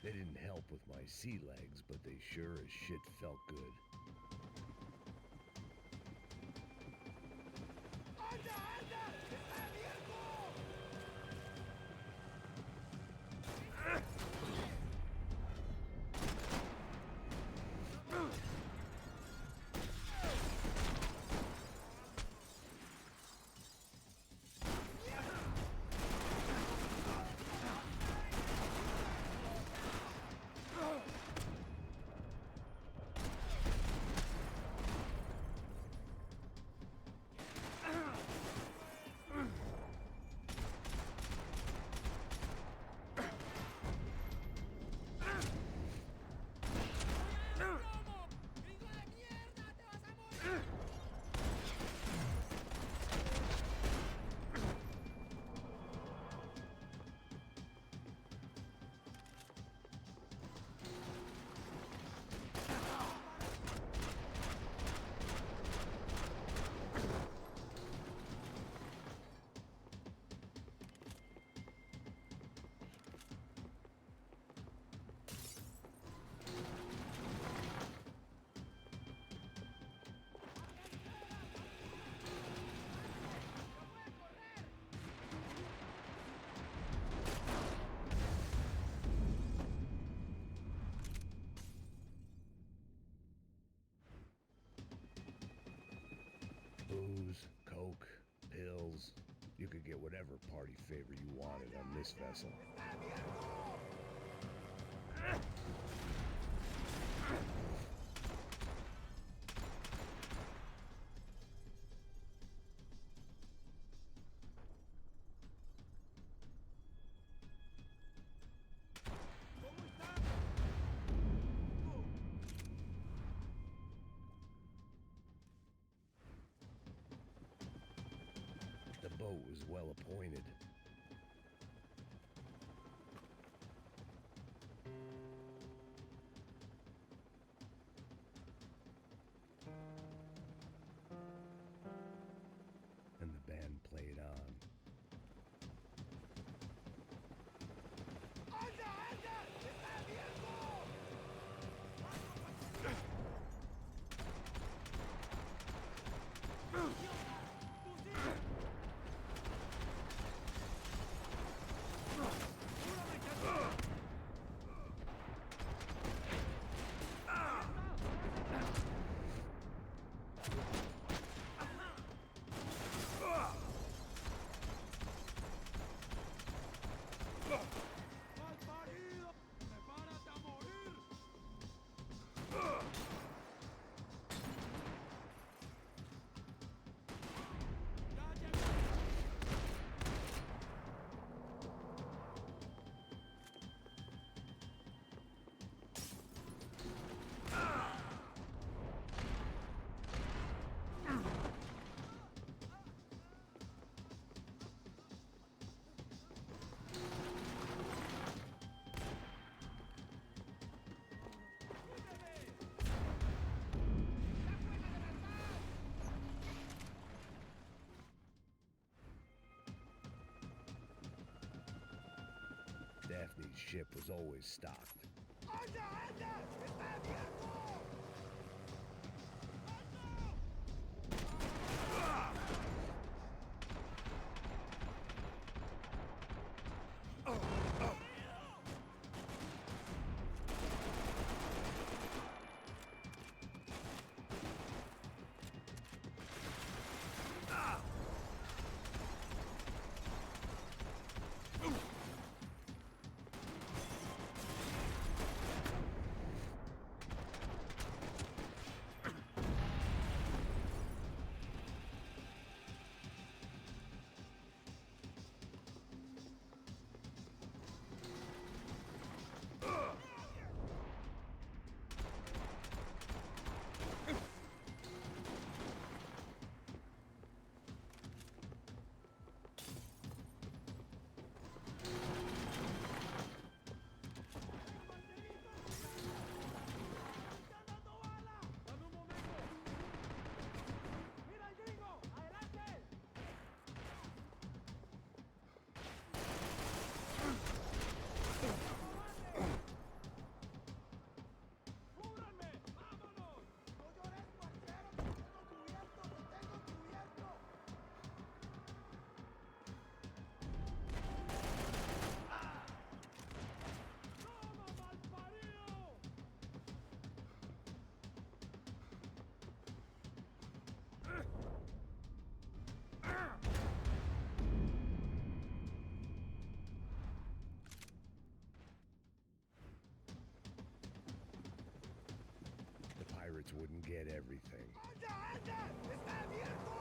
They didn't help with my sea legs, but they sure as shit felt good. Booze, coke, pills. You could get whatever party favor you wanted on this vessel. The boat was well appointed. And the band played on. ship was always stocked. ¡Anda, anda! ¡Está abierto! Pirates wouldn't get everything. ¡Anda, anda! ¡Está abierto!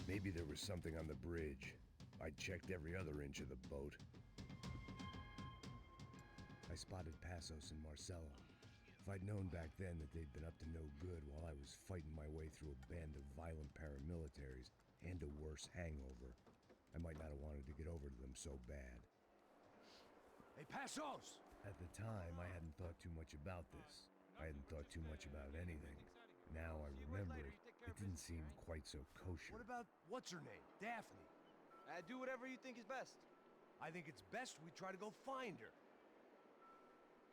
Maybe there was something on the bridge. I checked every other inch of the boat. I spotted Passos and Marcelo. If I'd known back then that they'd been up to no good while I was fighting my way through a band of violent paramilitaries and a worse hangover, I might not have wanted to get over to them so bad. Hey, Passos! At the time, I hadn't thought too much about this. I hadn't thought too much about anything. Now I remember it, it didn't seem quite so kosher. What about what's-her-name? Daphne? Do whatever you think is best. I think it's best we try to go find her.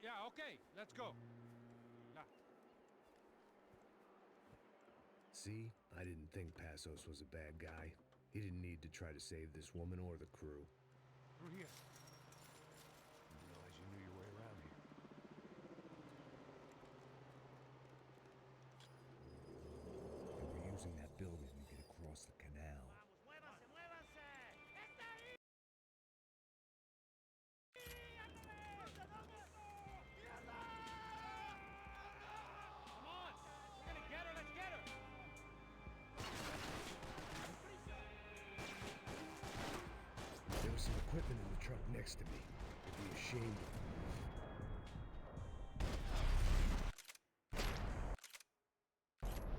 Yeah, okay, let's go. Yeah. See, I didn't think Passos was a bad guy. He didn't need to try to save this woman or the crew. Through here. Didn't realize you knew your way around here. They were using that building to get across the canal. ¡Muévanse, muévanse! ¡Está equipment in the truck next to me. I'd be ashamed of it.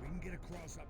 We can get across up